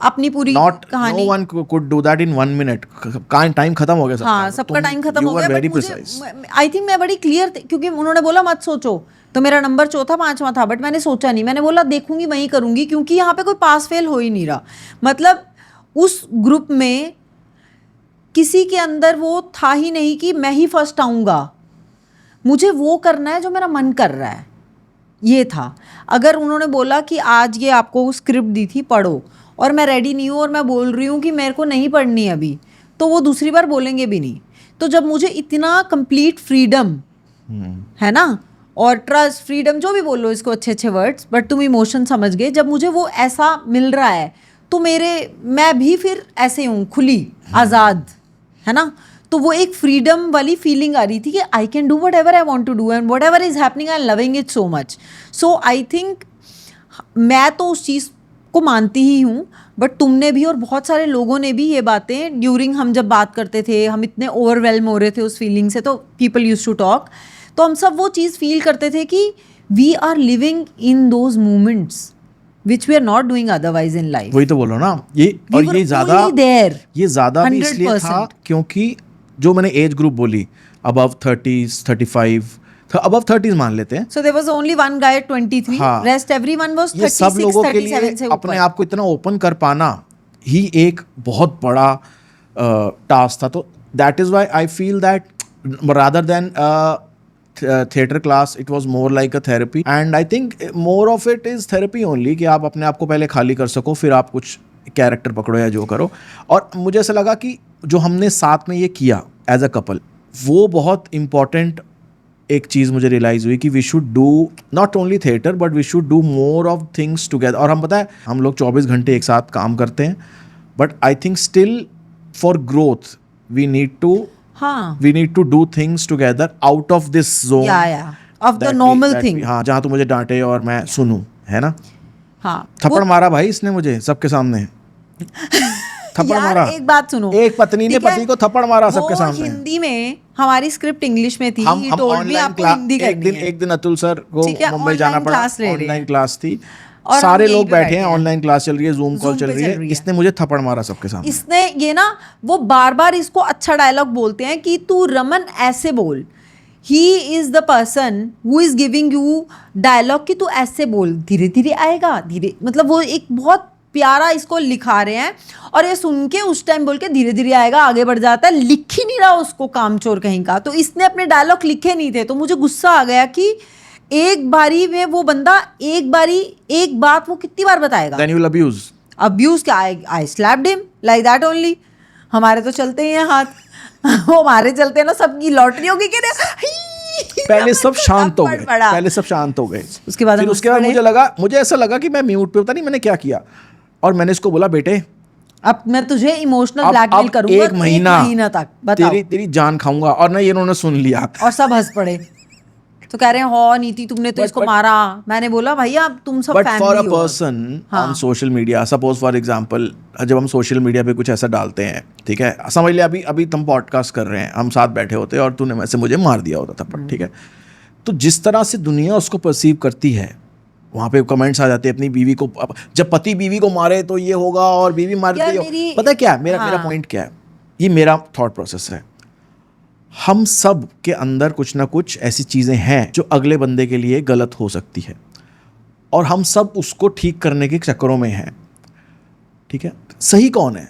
अपनी पूरी कहानी। No one could do that in 1 minute. Time खत्म हो गया सबका। हाँ, सबका टाइम खत्म हो गया। Very but precise. I think मैं बड़ी क्लियर थी, क्योंकि उन्होंने बोला मत सोचो, तो मेरा नंबर चौथा 5वां था, बट मैंने सोचा नहीं। मैंने बोला देखूंगी वहीं करूंगी, क्योंकि यहाँ पे कोई पास फेल हो ही नहीं रहा। मतलब उस ग्रुप में किसी के अंदर वो था ही नहीं कि मैं ही फर्स्ट आऊँगा, मुझे वो करना है जो मेरा मन कर रहा है, ये था। अगर उन्होंने बोला कि आज ये आपको स्क्रिप्ट दी थी पढ़ो, और मैं रेडी नहीं हूँ और मैं बोल रही हूँ कि मेरे को नहीं पढ़नी अभी, तो वो दूसरी बार बोलेंगे भी नहीं। तो जब मुझे इतना कंप्लीट फ्रीडम है ना, और ट्रस्ट, फ्रीडम, जो भी बोलो इसको अच्छे अच्छे वर्ड्स, बट तुम इमोशन समझ गए, जब मुझे वो ऐसा मिल रहा है तो मैं भी फिर ऐसे हूँ, खुली आज़ाद, है ना। तो वो एक फ्रीडम वाली फीलिंग आ रही थी कि I can do whatever I want to do and whatever is happening I am loving it so much. So I think मैं तो उस चीज़ को मानती ही हूँ, बट तुमने भी और बहुत सारे लोगों ने भी ये बातें ड्यूरिंग हम जब बात करते थे, हम इतने ओवरवेलम हो रहे थे उस फीलिंग से, तो पीपल यूज टू टॉक, तो हम सब वो चीज़ फील करते थे कि we are living in those moments which we are not doing otherwise in life. वही तो बोलो ना, ये और ये ज़्यादा भी इसलिए था क्योंकि जो मैंने एज ग्रुप बोली, अबव 30s 35, अबव 30s मान लेते हैं। So there was only one guy at 23, हाँ, rest everyone was 36, ये सब लोगों के लिए 37 से अपने आप को इतना ओपन कर पाना ही एक बहुत बड़ा टास्क था। तो that is why I feel that rather than theater class, it was more like a therapy, and I think more of it is therapy only, कि आप अपने आप को पहले खाली कर सको, फिर आप कुछ कैरेक्टर पकड़ो या जो करो। और मुझे ऐसा लगा कि जो हमने साथ में ये किया एज अ कपल, वो बहुत इम्पॉर्टेंट एक चीज़ मुझे रियलाइज़ हुई कि we should do not only theatre but we should do more of things together. और हम पता है हम लोग 24 घंटे एक साथ काम करते हैं, but I think still for growth we need to do things together out of this zone of the normal thing. हाँ, जहाँ तू मुझे डांटे और मैं सुनूं, है ना। हाँ, थप्पड़ मारा भाई इसने मुझे सबके सामने। थप्पड़ मारा। एक बात सुनो, एक पत्नी ने पति को थप्पड़ मारा सबके सामने। हिंदी में, हमारी स्क्रिप्ट इंग्लिश में थी। हम एक दिन अतुल सर को मुंबई जाना पड़ा, ऑनलाइन क्लास थी, सारे लोग बैठे हैं, ऑनलाइन क्लास चल रही है, जूम कॉल चल रही है, इसने मुझे थप्पड़ मारा सबके सामने। इसने ये ना, वो बार बार इसको अच्छा डायलॉग बोलते हैं कि तू रमन ऐसे बोल, he is the person who is giving you dialogue कि तू ऐसे बोल, धीरे धीरे आएगा, धीरे, मतलब वो एक बहुत प्यारा इसको लिखा रहे हैं। और ये सुन के उस टाइम बोल के धीरे धीरे आएगा, आगे बढ़ जाता है, लिख ही नहीं रहा उसको, कामचोर कहीं का। तो इसने अपने डायलॉग लिखे नहीं थे, तो मुझे गुस्सा आ गया कि एक बारी में वो बंदा एक बात वो कितनी बार बताएगा? Then you will abuse. Abuse क्या? I slapped him like that only. हमारे तो चलते ही हैं हाथ वो हमारे चलते हैं ना, सबकी लॉटरी होगी कि पहले सब शांत हो गए, उसके बाद मुझे ऐसा लगा कि मैं म्यूट पे, पता नहीं मैंने क्या किया, और मैंने इसको बोला बेटे अब मैं तुझे इमोशनल ब्लैकमेल करूंगा एक महीना तक, बताओ तेरी जान खाऊंगा। और ना ये उन्होंने सुन लिया और सब हंस पड़े, तो कह रहे हैं हो नीति तुमने तो इसको मारा। मैंने बोला भैया तुम सब बट फैमिली फॉर अ हो। Person on social media, suppose for example जब हम सोशल मीडिया पे कुछ ऐसा डालते हैं, ठीक है, समझ लिया अभी तुम पॉडकास्ट कर रहे हैं, हम साथ बैठे होते और तूने वैसे मुझे मार दिया होता थप्पड़, ठीक है, तो जिस तरह से दुनिया उसको परसीव करती है, वहाँ पे कमेंट्स आ जाते हैं अपनी बीवी को, जब पति बीवी को मारे तो ये होगा और बीवी मार दी। पता है क्या मेरा पॉइंट क्या है, ये मेरा थॉट प्रोसेस है। हम सब के अंदर कुछ ना कुछ ऐसी चीज़ें हैं जो अगले बंदे के लिए गलत हो सकती है, और हम सब उसको ठीक करने के चक्करों में हैं, ठीक है। सही कौन है?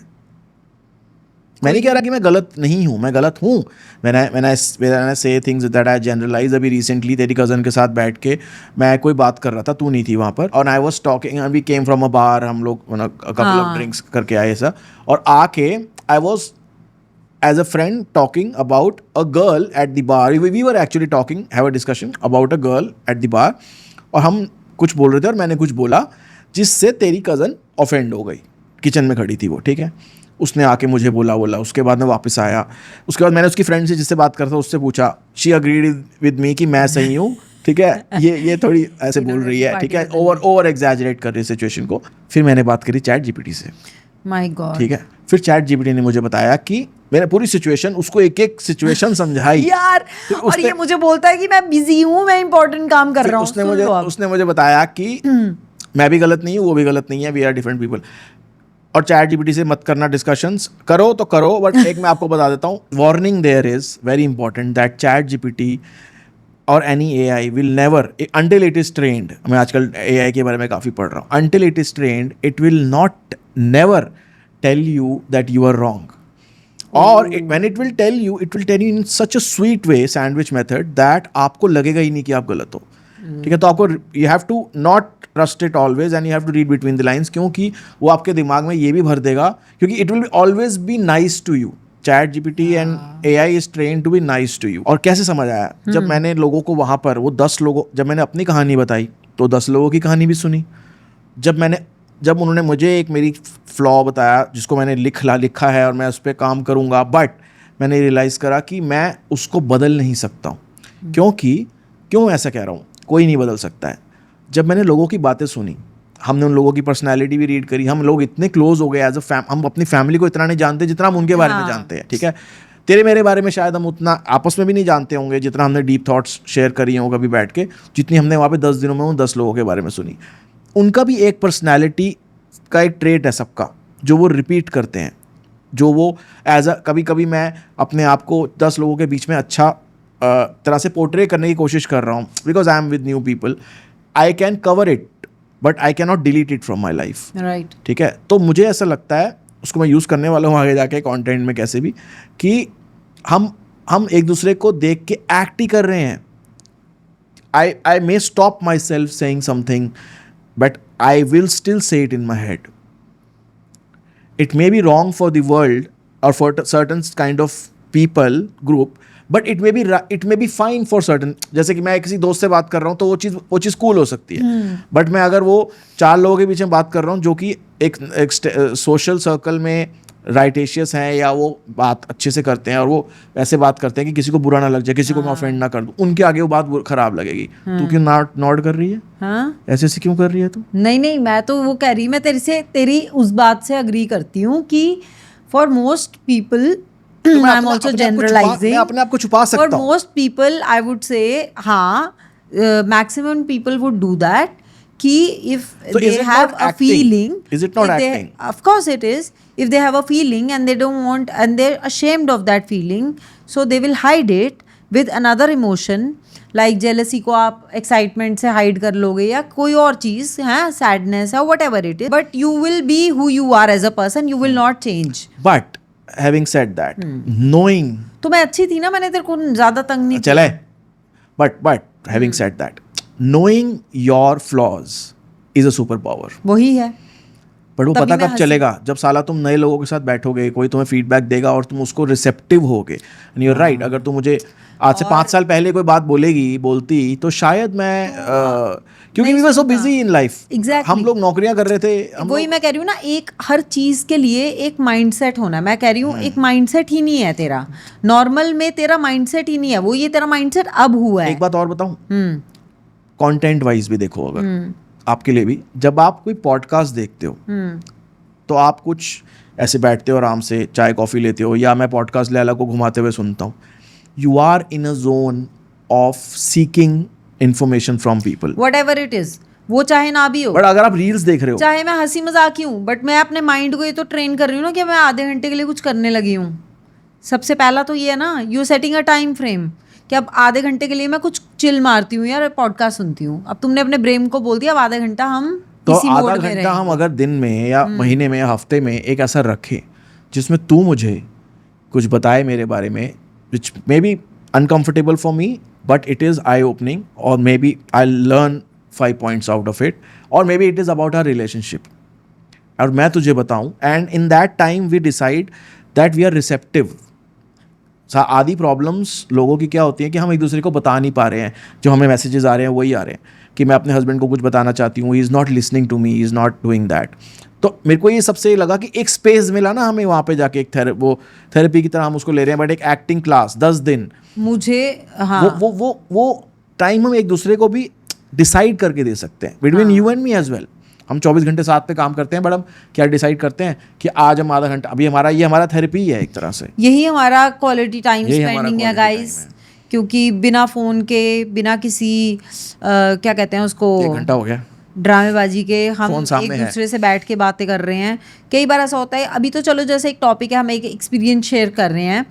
मैं नहीं कह रहा कि मैं गलत नहीं हूँ, मैं गलत हूँ। मैंने से थिंग्स दैट आई जनरलाइज। अभी रिसेंटली तेरी कज़न के साथ बैठ के मैं कोई बात कर रहा था, तू नहीं थी वहाँ पर, और I was talking, we came from a bar, हम लोग कपल ऑफ ड्रिंक्स करके आए ऐसा, और आके I was as a friend talking about a girl at the bar. We were actually talking, have a discussion about a girl at the bar, और हम कुछ बोल रहे थे और मैंने कुछ बोला जिससे तेरी कज़न ऑफेंड हो गई। किचन में खड़ी थी वो, ठीक है, उसने आके मुझे बोला, उसके बाद मैं वापस आया, उसके बाद मैंने उसकी फ्रेंड से जिससे बात करता उससे पूछा, शी अग्रीड विद मी कि मैं सही हूँ, ठीक है, ये थोड़ी ऐसे बोल रही है, ठीक है, ओवर एग्जैजरेट कर रही है सिचुएशन को। फिर मैंने बात करी चैट जीपीटी से, माय गॉड, ठीक है, फिर चैट जीपीटी ने मुझे बताया कि मैंने पूरी सिचुएशन उसको एक सिचुएशन समझाई यार, और ये मुझे बोलता है कि मैं बिजी हूँ, मैं इंपॉर्टेंट काम कर रहा हूँ। उसने मुझे बताया कि मैं भी गलत नहीं हूँ, वो भी गलत नहीं है, वी आर डिफरेंट पीपल। और चैट जीपीटी से मत करना डिस्कशंस, करो तो करो, बट एक मैं आपको बता देता हूँ, warning there is very important that chat GPT और any AI will never, until it is trained, मैं आजकल AI के बारे में काफ़ी पढ़ रहा हूँ, until it is trained it will not never tell you that you are wrong, और when it will tell you in such a sweet way, sandwich method, that आपको लगेगा ही नहीं कि आप गलत हो, ठीक है। तो आपको you have to not trust it always and you have to read between the lines, क्योंकि वो आपके दिमाग में ये भी भर देगा, क्योंकि it will always be nice to you. ChatGPT and AI is train to be nice to you. और कैसे समझ आया, जब मैंने लोगों को वहाँ पर वो 10 लोगों, जब मैंने अपनी कहानी बताई तो 10 लोगों की कहानी भी सुनी। जब उन्होंने मुझे एक मेरी फ्लॉ बताया जिसको मैंने लिखा है और मैं उस पर काम करूँगा, बट मैंने रियलाइज़ करा कि मैं उसको बदल नहीं सकता हूँ। क्यों ऐसा कह रहा हूँ, कोई नहीं बदल सकता है। जब मैंने लोगों की बातें सुनी, हमने उन लोगों की पर्सनालिटी भी रीड करी, हम लोग इतने क्लोज हो गए एज अ हम अपनी फैमिली को इतना नहीं जानते जितना हम उनके बारे में जानते हैं, ठीक है। तेरे मेरे बारे में शायद हम उतना आपस में भी नहीं जानते होंगे जितना हमने डीप थॉट्स शेयर करी हों कभी बैठ के, जितनी हमने वहाँ पे 10 दिनों में उन 10 लोगों के बारे में सुनी। उनका भी एक पर्सनैलिटी का एक ट्रेट है सबका, जो वो रिपीट करते हैं, जो वो एज अ कभी मैं अपने आप को 10 लोगों के बीच में अच्छा तरह से पोर्ट्रे करने की कोशिश कर रहा हूँ, because I am with new people, I can cover it but I can not delete it from my life, right, ठीक है। तो मुझे ऐसा लगता है, उसको मैं यूज़ करने वाला हूँ आगे जाके कंटेंट में कैसे भी, कि हम एक दूसरे को देख के एक्ट ही कर रहे हैं। I may stop my self saying something but I will still say it in my head. It may be wrong for the world और for certain kind of people group, but it may be fine for certain. जैसे कि मैं किसी दोस्त से बात कर रहा हूँ तो वो चीज़ कूल हो सकती है, बट मैं अगर वो 4 लोगों के बीच में बात कर रहा हूँ जो कि एक सोशल सर्कल में राइटेशियस हैं, या वो बात अच्छे से करते हैं और वो ऐसे बात करते हैं कि किसी को बुरा ना लग जाए, किसी को मैं ऑफेंड ना कर दूँ, उनके आगे वो बात खराब लगेगी। तू क्यों नॉड कर रही है, ऐसे क्यों कर रही है तू? नहीं, मैं तो वो कह रही, मैं तेरी उस बात से अग्री करती हूँ कि for most people, I'm also generalizing. मैं अपने आप को छुपा सकता हूँ. For most people, I would say, हाँ, maximum people would do that. कि if they have a feeling, is it not acting? Of course it is. If they have a feeling and they don't want, and they're ashamed of that feeling, so they will hide it with another emotion. Like jealousy को आप excitement से hide कर लोगे, या कोई और चीज़ है, sadness है, whatever it is. But you will be who you are as a person. You will not change. But having said that, knowing, तो मैं अच्छी थी ना, मैंने तेरे को ज़्यादा तंग नहीं चले, but having said that, knowing your flaws is a superpower. वही है। बट वो तभी पता मैं कब चलेगा जब साला तुम नए लोगों के साथ बैठोगे, कोई तुम्हें फीडबैक देगा और तुम उसको रिसेप्टिव होगे। एंड यू आर राइट, अगर तुम मुझे आज से 5 साल पहले कोई बात बोलती तो शायद मैं क्योंकि we were so busy in life. Exactly. हम लोग नौकरियां कर रहे थे, वही मैं कह रही हूँ ना, एक हर चीज के लिए एक माइंडसेट होना है। मैं कह रही हूँ एक माइंडसेट ही नहीं है तेरा, नॉर्मल में तेरा माइंडसेट ही नहीं है वो, ये तेरा माइंडसेट अब हुआ है। एक बात और बताऊं, कंटेंट वाइज भी देखो, अगर आपके लिए भी, जब आप कोई पॉडकास्ट देखते हो तो आप कुछ ऐसे बैठते हो आराम से, चाय कॉफ़ी लेते हो, या मैं पॉडकास्ट लैला को घुमाते हुए सुनता हूँ। You are in a zone of seeking information from people, whatever it is, वो चाहे ना भी हो। बट अगर आप रील्स देख रहे हो, चाहे मैं हंसी मजाक ही हूँ, बट मैं अपने माइंड को ये तो ट्रेन कर रही हूँ ना कि मैं आधे घंटे के लिए कुछ करने लगी हूँ। सबसे पहला तो ये है ना, you setting a time frame कि अब आधे घंटे के लिए मैं कुछ चिल मारती हूँ यार, पॉडकास्ट सुनती हूँ। अब तुमने अपने ब्रेन को बोल दिया अब आधा घंटा हम तो इसी आधा मोड में घंटा रहेंगे। हम अगर दिन में या महीने में या हफ्ते में एक ऐसा रखें जिसमें तू मुझे कुछ बताए मेरे बारे में, which may be uncomfortable for me but it is I opening, और may be I learn 5 points out of it, और may be it is about our relationship, और मैं तुझे बताऊं, and in that time we decide that we are receptive. आधी problems लोगों की क्या होती है कि हम एक दूसरे को बता नहीं पा रहे हैं, जो हमें मैसेजेस आ रहे हैं वही आ रहे हैं कि मैं अपने हस्बैंड को कुछ बताना चाहती हूँ, he is not listening to me, he is not doing that. तो मेरे को ये सबसे लगा कि एक स्पेस मिला ना हमें वहाँ पे जाके, एक वो थेरेपी की तरह हम उसको ले रहे हैं, बट एक एक्टिंग क्लास 10 दिन मुझे, हाँ, वो टाइम हम एक दूसरे को भी डिसाइड करके दे सकते हैं, between you and me as well. हम 24 घंटे साथ पे काम करते हैं, बट हम क्या डिसाइड करते हैं कि आज हम आधा घंटा, अभी ये हमारा थेरेपी है एक तरह से, यही हमारा क्वालिटी टाइम यही हमारा स्पेंडिंग है quality गाइस। time है। क्योंकि बिना फ़ोन के, बिना किसी क्या कहते हैं उसको, 1 घंटा हो गया ड्रामेबाजी के, हम फोन सामने एक है। दूसरे से बैठ के बातें कर रहे हैं। कई बार ऐसा होता है, अभी तो चलो जैसे एक टॉपिक है, हम एक एक्सपीरियंस शेयर कर रहे हैं,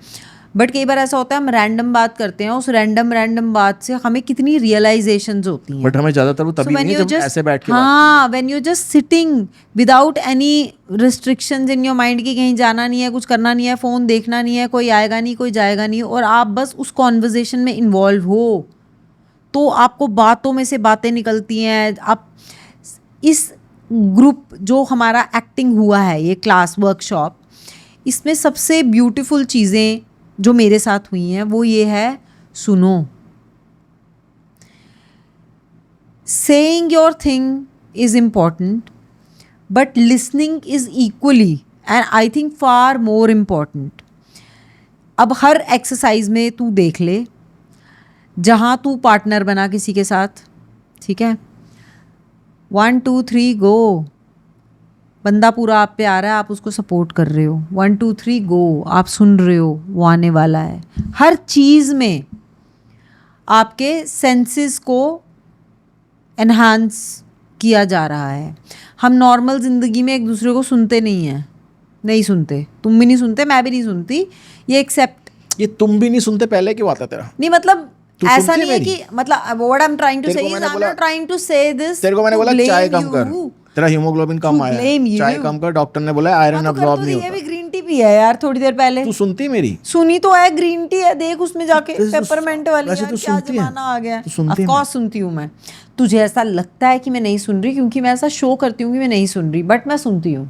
बट कई बार ऐसा होता है हम रैंडम बात करते हैं, उस रैंडम बात से हमें कितनी रियलाइजेशंस होती हैं। बट हमें ज़्यादातर वो तभी नहीं है जब ऐसे बैठ के बात हाँ, when you just sitting without any restrictions in your mind कि कहीं जाना नहीं है, कुछ करना नहीं है, फ़ोन देखना नहीं है, कोई आएगा नहीं, कोई जाएगा नहीं, और आप बस उस कॉन्वर्जेशन में इन्वॉल्व हो, तो आपको बातों में से बातें निकलती हैं। आप इस ग्रुप जो हमारा एक्टिंग हुआ है, ये क्लास वर्कशॉप, इसमें सबसे ब्यूटीफुल चीज़ें जो मेरे साथ हुई हैं वो ये है, सुनो। Saying your thing is important, but listening is equally and I think far more important. अब हर एक्सरसाइज में तू देख ले, जहाँ तू पार्टनर बना किसी के साथ, ठीक है, 1 2 3 गो, बंदा पूरा आप पे आ रहा है, आप उसको सपोर्ट कर रहे हो, 1 2 3 गो, आप सुन रहे हो, वो आने वाला है। हर चीज़ में आपके सेंसेस को एनहांस किया जा रहा है। हम नॉर्मल ज़िंदगी में एक दूसरे को सुनते नहीं सुनते, तुम भी नहीं सुनते, मैं भी नहीं सुनती, ये एक्सेप्ट। ये तुम भी नहीं सुनते पहले क्यों आता तेरा? नहीं मतलब तू ऐसा सुनती नहीं है मेरी? कि, मतलब what I am trying to say is, I am not trying to say this. तेरे को मैंने बोला चाय कम कर, तेरा हीमोग्लोबिन कम To आया blame है, you. चाय कम कर, डॉक्टर ने बोला आयरन अब्सॉर्ब नहीं ये भी होता। ग्रीन टी पी है यार थोड़ी देर पहले। तू सुनती मेरी? सुनी तो है, ग्रीन टी है, देख उसमें जाके वैसे तो- पेपरमेंट वाली, वैसे यार तो क्या सुनती है। जमाना आ गया है। तू सुनती है ऑफ कोर्स सुनती हूँ मैं। तुझे ऐसा लगता है कि मैं नहीं सुन रही क्योंकि मैं ऐसा शो करती हूँ कि मैं नहीं सुन रही, बट मैं सुनती हूँ।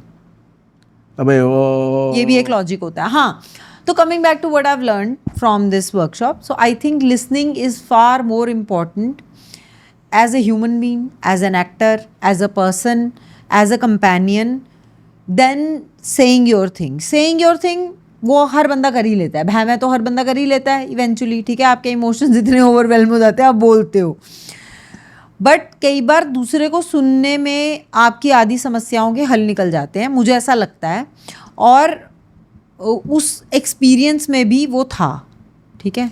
अबे वो ये भी एक लॉजिक होता है। हाँ, तो coming back to what I have learned from this workshop, so I think listening is far more important as a human being, as an actor, as a person, as a companion, then saying your thing. Saying your thing वो हर बंदा कर ही लेता है, भाई मैं तो हर बंदा कर ही लेता है इवेंचुअली, ठीक है, आपके इमोशंस इतने ओवरवेल्म हो जाते हैं, आप बोलते हो, बट कई बार दूसरे को सुनने में आपकी आधी समस्याओं के हल निकल जाते हैं, मुझे ऐसा लगता है। और उस एक्सपीरियंस में भी वो था, ठीक है।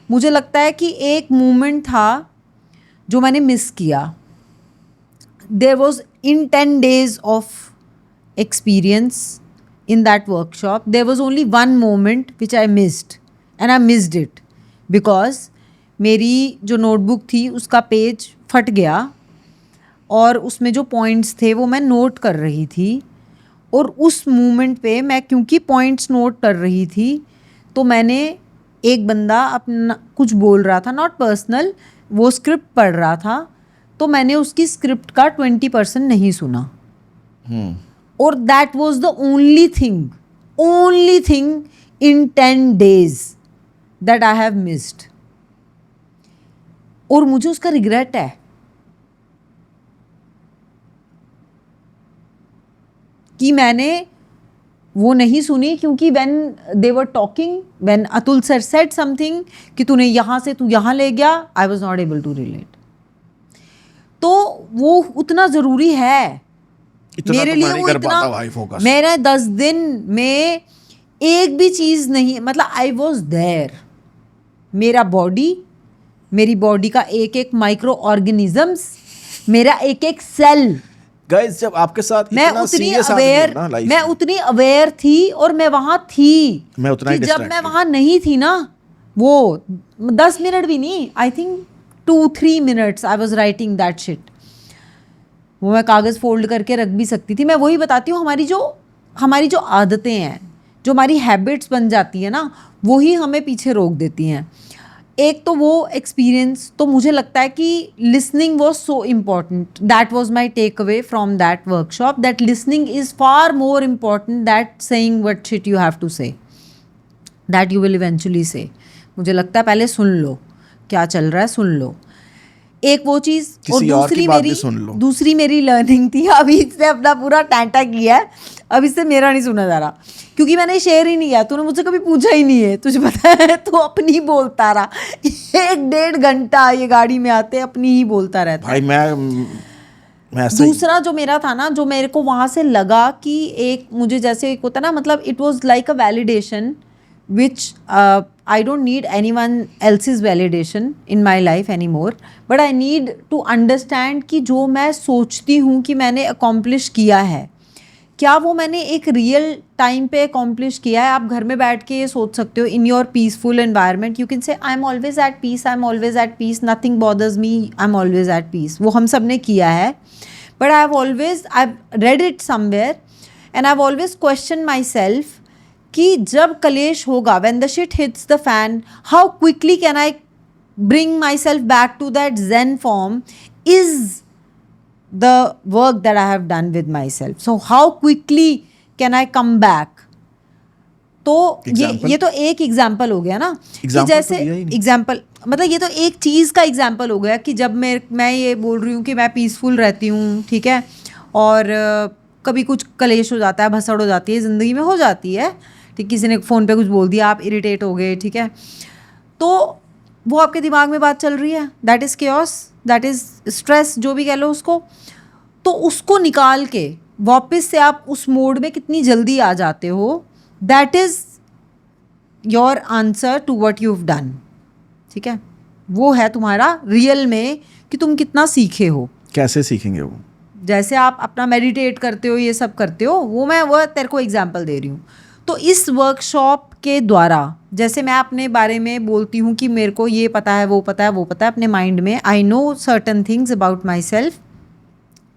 मुझे लगता है कि एक मोमेंट था जो मैंने मिस किया। There was in 10 days of experience in that workshop, there was only one moment which I missed, and I missed it because मेरी जो नोटबुक थी उसका पेज फट गया और उसमें जो पॉइंट्स थे वो मैं नोट कर रही थी, और उस मोमेंट पे मैं क्योंकि पॉइंट्स नोट कर रही थी तो मैंने, एक बंदा अपना कुछ बोल रहा था, नॉट पर्सनल, वो स्क्रिप्ट पढ़ रहा था, तो मैंने उसकी स्क्रिप्ट का 20% नहीं सुना, और that was the only thing in 10 days that I have missed, और मुझे उसका रिग्रेट है कि मैंने वो नहीं सुनी, क्योंकि when they were talking, when Atul sir said something कि तूने यहाँ से तू यहाँ ले गया, I was not able to relate. तो वो उतना ज़रूरी है मेरे लिए, वो इतना, मेरे 10 दिन में एक भी चीज़ नहीं, मतलब आई वॉज देयर, मेरा बॉडी, मेरी बॉडी का एक एक माइक्रो ऑर्गेनिजम्स, मेरा एक एक सेल, गाइस जब आपके साथ मैं उतनी अवेयर थी, और मैं वहां थी, मैं उतना ही जब मैं वहां नहीं थी ना, वो 10 मिनट भी नहीं, I think 2-3 minutes I was writing that shit. वो मैं कागज़ फोल्ड करके रख भी सकती थी। मैं वही बताती हूँ, हमारी जो आदतें हैं, जो हमारी हैबिट्स बन जाती है ना, वही हमें पीछे रोक देती हैं। एक तो वो एक्सपीरियंस, तो मुझे लगता है कि listening was so important, that was my takeaway from that workshop, that listening is far more important that saying what shit you have to say, that you will eventually say. मुझे लगता है पहले सुन लो क्या चल रहा है, सुन लो, एक वो चीज़। और दूसरी मेरी लर्निंग थी, अभी इससे अपना पूरा टांटा किया है, अब इससे मेरा नहीं सुना जा रहा, क्योंकि मैंने शेयर ही नहीं किया, तूने मुझसे कभी पूछा ही नहीं है, तुझे पता है, तो अपनी बोलता रहा 1-1.5 घंटा ये गाड़ी में आते अपनी ही बोलता रहता भाई। मैं दूसरा जो मेरा था ना, जो मेरे को वहाँ से लगा कि एक मुझे जैसे एक होता ना, मतलब it was like a validation which I don't need anyone else's validation in my life anymore, but I need to understand कि जो मैं सोचती हूँ कि मैंने accomplish किया है, क्या वो मैंने एक रियल टाइम पे accomplish किया है। आप घर में बैठ के ये सोच सकते हो, in your peaceful environment you can say I'm always at peace, I'm always at peace, nothing bothers me, I'm always at peace। वो हम सब ने किया है, but I've read it somewhere and I've always questioned myself कि जब कलेश होगा, when the shit hits the fan, how quickly can I bring myself back to that zen form is the work that I have done with myself. So how quickly can I come back? तो ये तो एक example हो गया ना, कि जैसे example, मतलब ये तो एक चीज़ का एग्जाम्पल हो गया कि जब मैं ये बोल रही हूँ कि मैं पीसफुल रहती हूँ, ठीक है, और कभी कुछ कलेश हो जाता है, भसड़ हो जाती है, ज़िंदगी में हो जाती है, ठीक, किसी ने फ़ोन पे कुछ बोल दिया, आप इरिटेट हो गए, ठीक है, तो वो आपके दिमाग में बात चल रही है, that is chaos, that is stress, जो भी कह लो उसको। तो उसको निकाल के वापस से आप उस मोड में कितनी जल्दी आ जाते हो, that is your answer to what you have done, ठीक है। वो है तुम्हारा रियल में कि तुम कितना सीखे हो। कैसे सीखेंगे वो? जैसे आप अपना मेडिटेट करते हो, ये सब करते हो, वो तेरे को एग्जाम्पल दे रही हूँ। तो इस वर्कशॉप के द्वारा, जैसे मैं अपने बारे में बोलती हूँ कि मेरे को ये पता है, वो पता है, वो पता है, अपने माइंड में I know certain things about my self,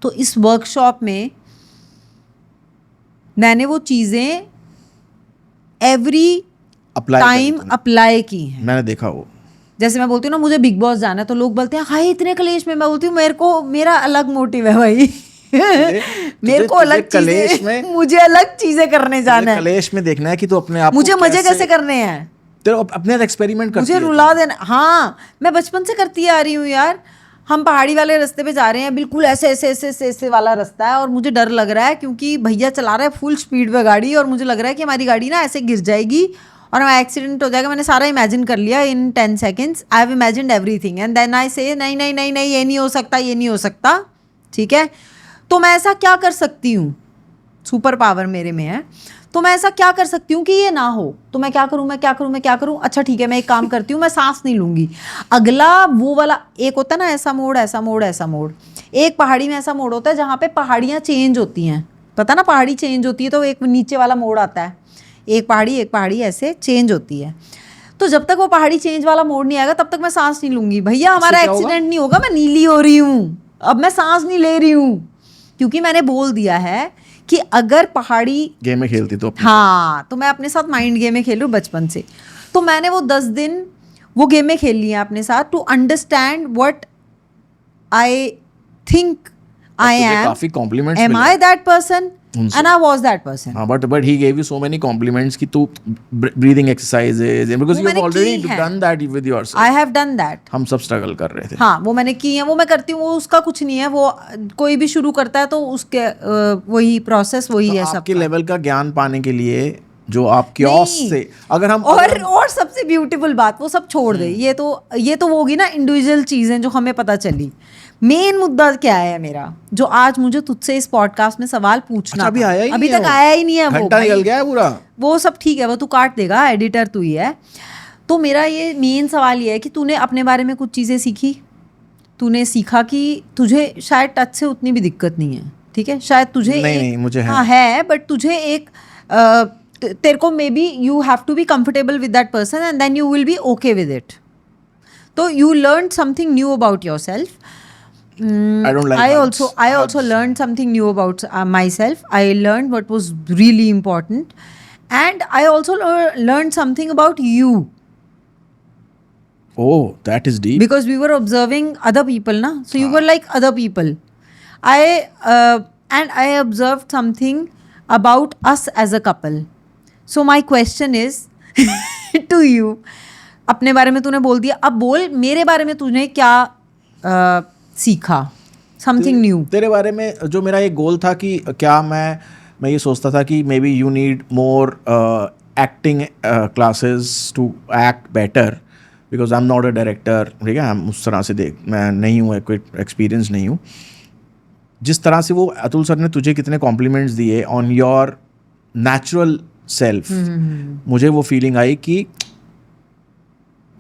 तो इस वर्कशॉप में मैंने वो चीज़ें एवरी टाइम अप्लाई की हैं। मैंने देखा वो, जैसे मैं बोलती हूँ ना, मुझे बिग बॉस जाना है, तो लोग बोलते हैं हाय इतने कलेश में, मैं बोलती हूँ मेरा अलग मोटिव है भाई मेरे को अलग कलेश में, मुझे अलग चीजें करने जाना है, कलेश में देखना है कि तू अपने आप मुझे मजे कैसे करने हैं, तेरे अपने एक्सपेरिमेंट करती मुझे रुला देना। हाँ, मैं बचपन से करती आ रही हूँ यार। हम पहाड़ी वाले रास्ते पे जा रहे हैं, बिल्कुल ऐसे वाला रास्ता है, और मुझे डर लग रहा है क्योंकि भैया चला रहा है फुल स्पीड पे गाड़ी, और मुझे लग रहा है कि हमारी गाड़ी ना ऐसे गिर जाएगी और हमारा एक्सीडेंट हो जाएगा। मैंने सारा इमेजिन कर लिया in 10 seconds, I have imagined everything and then I say नहीं नहीं नहीं नहीं, ये नहीं हो सकता, ये नहीं हो सकता, ठीक है। तो मैं ऐसा क्या कर सकती हूँ, सुपर पावर मेरे में है, तो मैं ऐसा क्या कर सकती हूँ कि ये ना हो। तो मैं क्या करूँ, अच्छा ठीक है, मैं एक काम करती हूँ, मैं सांस नहीं लूँगी। अगला वो वाला एक होता है ना, ऐसा मोड़, एक पहाड़ी में ऐसा मोड़ होता है जहाँ पे पहाड़ियाँ चेंज होती हैं, पता ना, पहाड़ी चेंज होती है, तो एक नीचे वाला मोड़ आता है, एक पहाड़ी ऐसे चेंज होती है। तो जब तक वो पहाड़ी चेंज वाला मोड़ नहीं आएगा तब तक मैं सांस नहीं लूँगी। भैया हमारा एक्सीडेंट नहीं होगा, मैं नीली हो रही हूँ, अब मैं सांस नहीं ले रही हूँ, क्योंकि मैंने बोल दिया है कि अगर पहाड़ी गेम में खेलती तो हाँ, तो मैं अपने साथ माइंड गेम में खेल रही हूँ बचपन से। तो मैंने वो 10 दिन वो गेम में खेल ली है अपने साथ, to understand what I think I तुझे am, काफी compliments am I that person? And I was that person. हाँ, but he gave you so many compliments कि तू breathing exercises because वो you have मैंने already की हैं. done that with yourself. I have done that. हम सब struggle कर रहे थे. हाँ, वो मैंने की है, वो मैं करती हूँ, वो उसका कुछ नहीं है, वो कोई भी शुरू करता है तो उसके वही प्रोसेस वही है आपके सबका. लेवल का ज्ञान पाने के लिए जो आप क्योस नहीं. से अगर हम और सबसे ब्यूटीफुल बात, वो सब छोड़ दे, ये तो वो होगी ना इंडिविजुअल चीजें जो हमें पता चली. मेन मुद्दा क्या है मेरा, जो आज मुझे तुझसे इस पॉडकास्ट में सवाल पूछना अभी था, आया ही अभी नहीं है तक वो. आया ही नहीं है. वो घंटा निकल गया है पूरा. वो सब ठीक है, वो तू काट देगा, एडिटर तू ही है. तो मेरा ये मेन सवाल ये है कि तूने अपने बारे में कुछ चीज़ें सीखी. तूने सीखा कि तुझे शायद टच से उतनी भी दिक्कत नहीं है, ठीक है, शायद तुझे नहीं, मुझे है. हाँ है, बट तुझे एक तेरे को may B you have to be comfortable with that person and then you will be okay with it. तो you learn something new about your self. I don't like I hugs. also learned something new about myself. I learned what was really important, and I also learned something about you. Oh, that is deep. Because we were observing other people, na? So you were like other people. And I observed something about us as a couple. So my question is to you. अपने बारे में तूने बोल दिया, अब बोल मेरे बारे में तूने क्या सीखा, समथिंग न्यू. तेरे बारे में जो मेरा एक गोल था कि क्या मैं ये सोचता था कि may be you need more acting classes to act better because I am not a director. ठीक है, हम उस तरह से मैं नहीं हूँ, कोई एक्सपीरियंस नहीं हूँ. जिस तरह से वो अतुल सर ने तुझे कितने कॉम्प्लीमेंट्स दिए ऑन योर नेचुरल सेल्फ, मुझे वो फीलिंग आई कि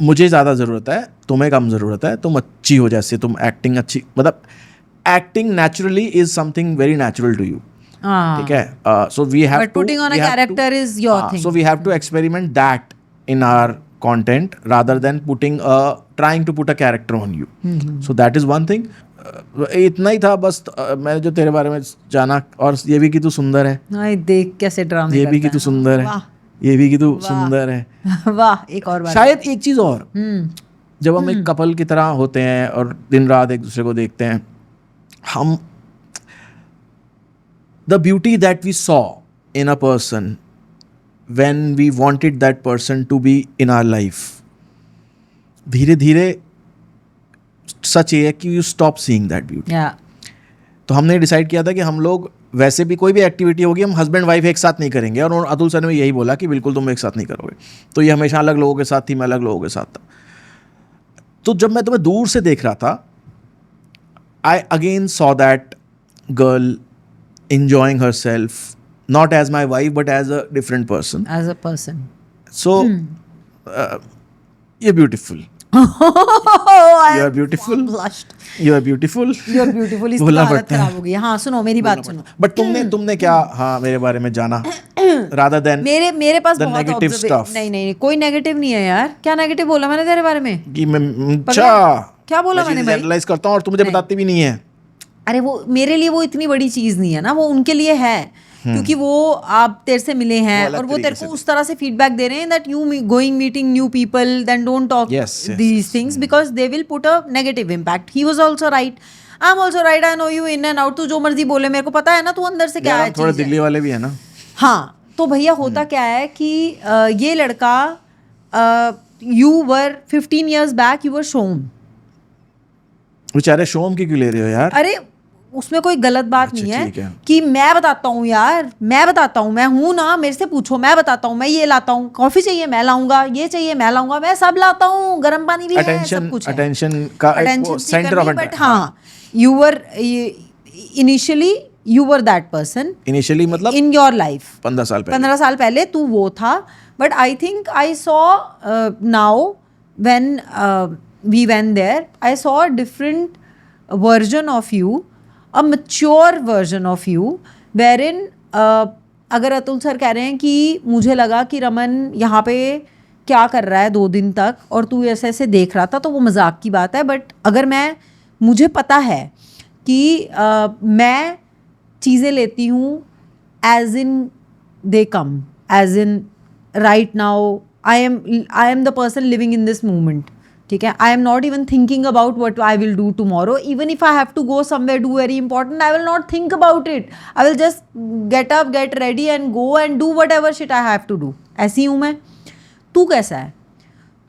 मुझे ज़्यादा ज़रूरत है, तुम्हें कम ज़रूरत है. तुम अच्छी हो, जैसे तुम एक्टिंग अच्छी, मतलब acting naturally is something very natural to you. ठीक है, so we have But putting on a character is your thing. So we have to experiment that in our content rather than trying to put a character on you. So that is one thing. इतना ही था बस. मैं जो तेरे बारे में जाना, और ये भी कि तू सुंदर है. हाय, देख कैसे ड्रामे ये भी कि तू सुंदर है. ये भी कि तू सुंदर है. वाह, एक और बात. शायद एक चीज और, जब हम एक कपल की तरह होते हैं और दिन रात एक दूसरे को देखते हैं, हम the beauty that we saw in a person when we wanted that person to be in our life, धीरे धीरे सच ये है कि you stop seeing that beauty. तो हमने डिसाइड किया था कि हम लोग वैसे भी कोई भी एक्टिविटी होगी, हम हस्बैंड वाइफ एक साथ नहीं करेंगे. और अतुल सर ने यही बोला कि बिल्कुल तुम एक साथ नहीं करोगे. तो ये हमेशा अलग लोगों के साथ थी, मैं अलग लोगों के साथ था. तो जब मैं तुम्हें दूर से देख रहा था, I again saw that girl enjoying herself, not as my wife but as a different person. As a person. So you're beautiful. You are beautiful. Blushed. You are beautiful. You are beautiful. इसकी बोलना हालत पड़ता है. खराब हो गई. हाँ, सुनो मेरी बात सुनो. But तुमने क्या हाँ मेरे बारे में जाना rather than मेरे पास the बहुत negative stuff. नहीं कोई नेगेटिव नहीं है यार. क्या नेगेटिव बोला मैंने तेरे बारे में? कि मैं अच्छा क्या बोला मैंने भाई? जनरलाइज करता हूँ और तुम मुझे बताती भी नहीं है. अरे वो मेरे लिए वो इतनी बड़ी चीज नहीं है ना, वो उनके लिए है, क्योंकि वो आप तेरे से मिले हैं और वो तेरे को उस तरह से फीडबैक दे रहे हैं that you going meeting new people then don't talk these things because they will put a negative impact. He was also right, I am also right, I know you in and out. तू जो मर्जी बोले, मेरे को पता है ना तू अंदर से क्या है. थोड़े दिल्ली वाले भी है ना. हाँ, तो भैया होता क्या है कि ये लड़का, you were 15 years back you were Shome. बेचारे शोम की क्यों ले रहे हो यार? अरे उसमें कोई गलत बात नहीं है कि मैं बताता हूँ यार, मैं बताता हूँ, मैं हूँ ना, मेरे से पूछो, मैं बताता हूँ, मैं ये लाता हूँ, कॉफी चाहिए मैं लाउंगा, ये चाहिए मैं लाऊंगा, मैं सब लाता हूँ, गर्म पानी भी है, सब कुछ है. अटेंशन का सेंटर ऑफ बट हाँ, you were initially you were that person. Initially मतलब इन योर लाइफ 15 साल पहले तू वो था. But I think I saw now when we went there, I saw a different version of you, a mature version of you wherein अगर Atul sir कह रहे हैं कि मुझे लगा कि रमन यहाँ पे क्या कर रहा है 2 दिन तक और तू ऐसे ऐसे देख रहा था, तो वो मजाक की बात है. बट अगर मुझे पता है कि मैं चीज़ें लेती हूँ as in they come, as in right now I am the person living in this moment. ठीक है. I am not even thinking about what I will do tomorrow. Even if I have to go somewhere do very important, I will not think about it. I will just get up, get ready and go and do whatever shit I have to do. ऐसी हूँ मैं. तू कैसा है?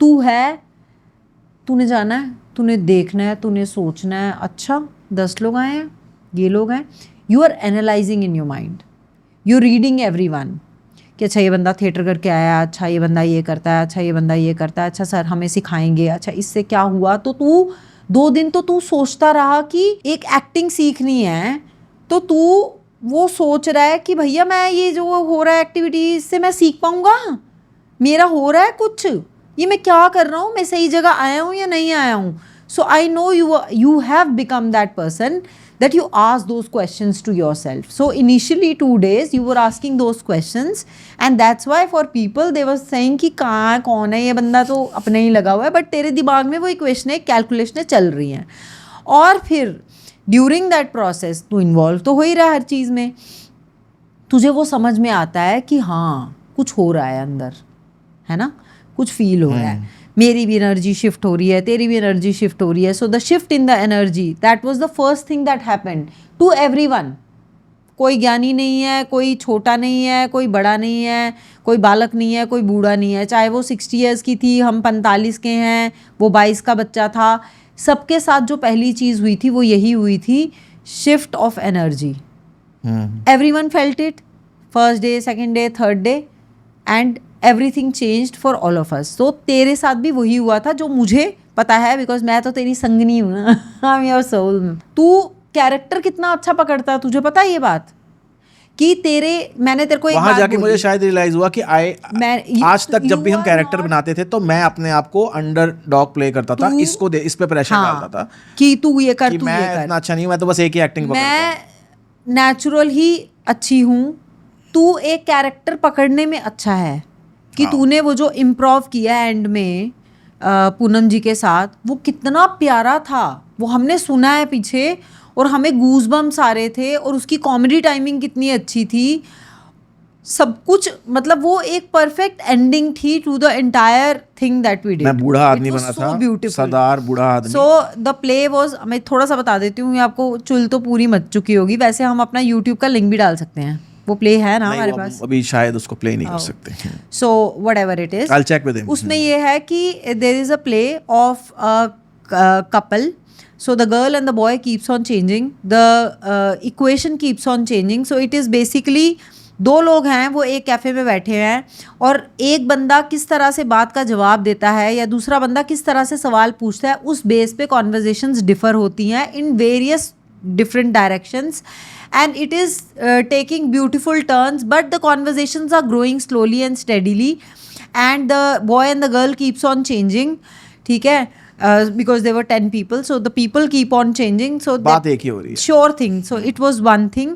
तू है, तूने जाना है, तूने देखना है, तूने सोचना है. अच्छा 10 लोग आए हैं, ये लोग हैं. You are analysing in your mind, you reading everyone कि अच्छा ये बंदा थिएटर करके आया, अच्छा ये बंदा ये करता है, अच्छा ये बंदा ये करता है, अच्छा सर हमें सिखाएंगे, अच्छा इससे क्या हुआ. तो तू 2 दिन तो तू सोचता रहा कि एक एक्टिंग सीखनी है, तो तू वो सोच रहा है कि भैया मैं ये जो हो रहा है एक्टिविटी, इससे मैं सीख पाऊँगा, मेरा हो रहा है कुछ, ये मैं क्या कर रहा हूँ, मैं सही जगह आया हूँ या नहीं आया हूँ. So I know you have become that person that you ask those questions to yourself. So initially 2 days you were asking those questions, and that's why for people they were saying कि कहाँ कौन है ये बंदा, तो अपने ही लगा हुआ है, बट तेरे दिमाग में वो इक्वेशनें, कैलकुलेशनें चल रही हैं. और फिर ड्यूरिंग दैट प्रोसेस तू इन्वॉल्व तो हो ही रहा है हर चीज़ में. तुझे वो समझ में आता है कि हाँ कुछ हो रहा है अंदर, है ना, कुछ फील हो रहा है, मेरी भी एनर्जी शिफ्ट हो रही है, तेरी भी एनर्जी शिफ्ट हो रही है. So the shift in the energy, that was the first thing that happened to everyone. कोई ज्ञानी नहीं है, कोई छोटा नहीं है, कोई बड़ा नहीं है, कोई बालक नहीं है, कोई बूढ़ा नहीं है. चाहे वो 60 ईयर्स की थी, हम 45 के हैं, वो 22 का बच्चा था. सबके साथ जो पहली चीज़ हुई थी वो यही हुई थी, shift of energy. Everyone felt it, first day, second day, third day, and everything changed for all of us. तो तेरे साथ भी वही हुआ था जो मुझे पता है, बिकॉज मैं तो तेरी संगनी हूँ ना. I am your soul. तू कैरेक्टर कितना अच्छा पकड़ता है, तुझे पता है ये बात कि मैंने तेरे को एक वहां बात जाके मुझे शायद रियलाइज हुआ कि आज तक जब भी हम कैरेक्टर बनाते थे तो मैं अपने आप को अंडर डॉग प्ले करता था, इस पे प्रेशर डालता था कि तू ये कर, कि तू मैं ये कर. इतना अच्छा नहीं हूं, मैं तो बस एक ही एक्टिंग पकड़ता हूं. मैं नेचुरल ही अच्छी हूँ, तू एक कैरेक्टर पकड़ने में अच्छा है. कि तूने वो जो इम्प्रोव किया एंड में पूनम जी के साथ, वो कितना प्यारा था. वो हमने सुना है पीछे और हमें गूज़बम्स आ रहे थे, और उसकी कॉमेडी टाइमिंग कितनी अच्छी थी, सब कुछ. मतलब वो एक परफेक्ट एंडिंग थी to the entire thing that we did. मैं बूढ़ा आदमी बना था, सरदार बूढ़ा आदमी. सो द प्ले वाज, मैं थोड़ा सा बता देती हूँ, आपको चुल तो पूरी मच चुकी होगी. वैसे हम अपना यूट्यूब का लिंक भी डाल सकते हैं, वो प्ले है ना हमारे पास. अभी शायद उसको प्ले नहीं कर सकते. So whatever it is, I'll check with him. उसमें ये है कि there is a play of a couple. So the girl and the boy keeps on changing, the equation keeps on changing. So it is basically 2 लोग हैं, वो एक cafe में बैठे हैं, और एक बंदा किस तरह से बात का जवाब देता है या दूसरा बंदा किस तरह से सवाल पूछता है, उस बेस पे कॉन्वर्जेशंस डिफ़र होती हैं in various different directions, and it is taking beautiful turns, but the conversations are growing slowly and steadily, and the boy and the girl keeps on changing. ठीक है, because there were 10 people, so the people keep on changing. So बात एक ही हो रही है. Sure thing. So it was one thing.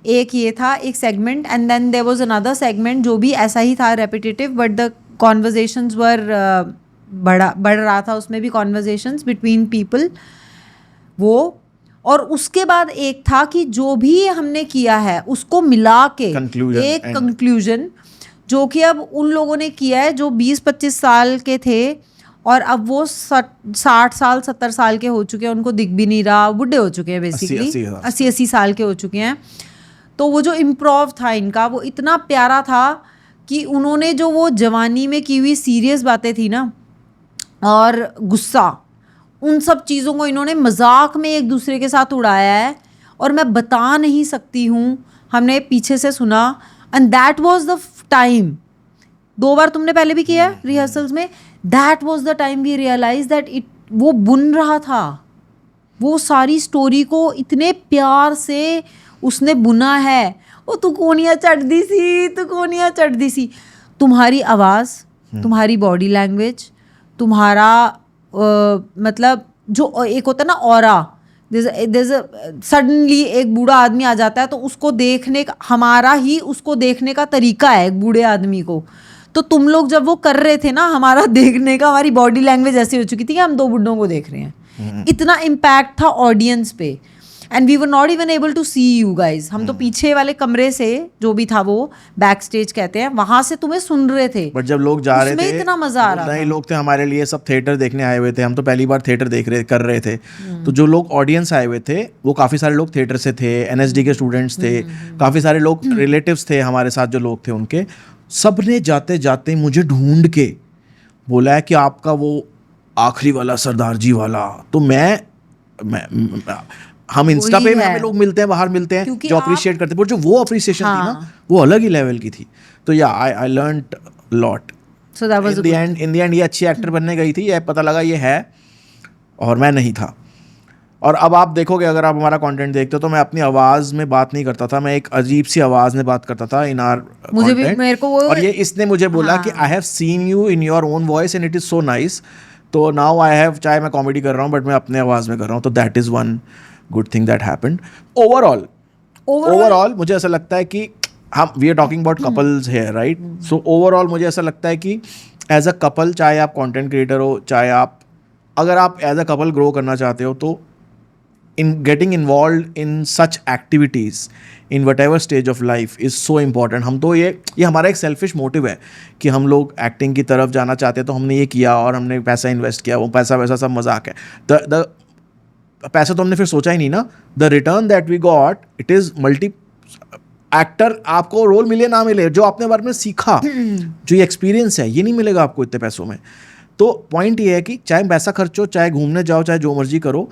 एक ये था एक segment, and then there was another segment जो भी ऐसा ही था, repetitive, but the conversations were बढ़ रहा था उसमें भी conversations between people. वो, और उसके बाद एक था कि जो भी हमने किया है उसको मिला के एक कंक्लूजन, जो कि अब उन लोगों ने किया है जो 20-25 साल के थे, और अब वो 60 साल 70 साल के हो चुके हैं, उनको दिख भी नहीं रहा, बुढ़े हो चुके हैं बेसिकली, 80 साल के हो चुके हैं. तो वो जो इम्प्रोव था इनका, वो इतना प्यारा था कि उन्होंने जो वो जवानी में की हुई सीरियस बातें थी ना, और गुस्सा, उन सब चीज़ों को इन्होंने मजाक में एक दूसरे के साथ उड़ाया है, और मैं बता नहीं सकती हूँ. हमने पीछे से सुना, and that was the time. 2 बार तुमने पहले भी किया है रिहर्सल्स में. That was the time we realise that it, वो बुन रहा था, वो सारी स्टोरी को इतने प्यार से उसने बुना है. वो तू कोनिया चढ़दी सी, तू कोनिया चढ़दी सी. तुम्हारी आवाज़, तुम्हारी बॉडी लैंग्वेज, तुम्हारा मतलब जो एक होता है ना ऑरा, सडनली एक बूढ़ा आदमी आ जाता है तो उसको देखने का, हमारा ही उसको देखने का तरीका है एक बूढ़े आदमी को. तो तुम लोग जब वो कर रहे थे ना, हमारा देखने का, हमारी बॉडी लैंग्वेज ऐसी हो चुकी थी कि हम 2 बुड्ढों को देख रहे हैं. इतना इम्पैक्ट था ऑडियंस पे. And we were not even able to see you guys. हम तो पीछे वाले कमरे से, जो भी था वो बैक स्टेज कहते हैं, वहां से तुम्हें सुन रहे थे. बट जब लोग जा रहे थे, इतना मजा आ रहा था. नए लोग थे हमारे लिए, सब थिएटर देखने आए हुए थे, हम तो पहली बार थिएटर कर रहे थे. तो जो लोग ऑडियंस आए हुए थे वो काफ़ी सारे लोग थिएटर से थे, NSD के स्टूडेंट्स थे, काफ़ी सारे लोग रिलेटिव्स थे हमारे साथ जो लोग थे उनके. सब ने जाते जाते मुझे ढूंढ के बोला है कि आपका वो आखिरी वाला सरदार जी वाला. तो मैं हम इंस्टा पे में हमें लोग मिलते हैं, बाहर मिलते हैं जो अप्रिशिएट करते हैं, पर जो वो अप्रिसिएशन थी ना वो अलग ही लेवल की थी. तो या I learned lot. So that was in the and ये अच्छी एक्टर बनने गई थी, ये पता लगा ये है और मैं नहीं था. और अब आप देखोगे, अगर आप हमारा कंटेंट देखते हो तो मैं अपनी आवाज़ में बात नहीं करता था, मैं एक अजीब सी आवाज़ में बात करता था इन आवर कंटेंट. और ये इसने मुझे बोला कि I have seen you in your own voice and it is so nice. तो नाउ आई हैव, चाहे मैं कॉमेडी कर रहा हूँ बट मैं अपने आवाज़ में कर रहा हूँ. तो that is one good thing that happened. Overall मुझे ऐसा लगता है कि हम we are talking about couples here, right. So overall मुझे ऐसा लगता है कि एज अ कपल, चाहे आप कंटेंट क्रिएटर हो, चाहे आप, अगर आप एज अ कपल ग्रो करना चाहते हो, तो in getting involved in such activities in whatever stage of life is so important. हम तो ये हमारा एक सेल्फिश मोटिव है कि हम लोग एक्टिंग की तरफ जाना चाहते हैं, तो हमने ये किया और हमने पैसा इन्वेस्ट किया, वो पैसा वैसा सब मजाक है. द पैसा तो हमने फिर सोचा ही नहीं ना. The return that we got, it is multi. Actor आपको रोल मिले ना मिले, जो आपने बारे में सीखा, जो ये एक्सपीरियंस है, ये नहीं मिलेगा आपको इतने पैसों में. तो पॉइंट ये है कि चाहे पैसा खर्चो, चाहे घूमने जाओ, चाहे जो मर्जी करो,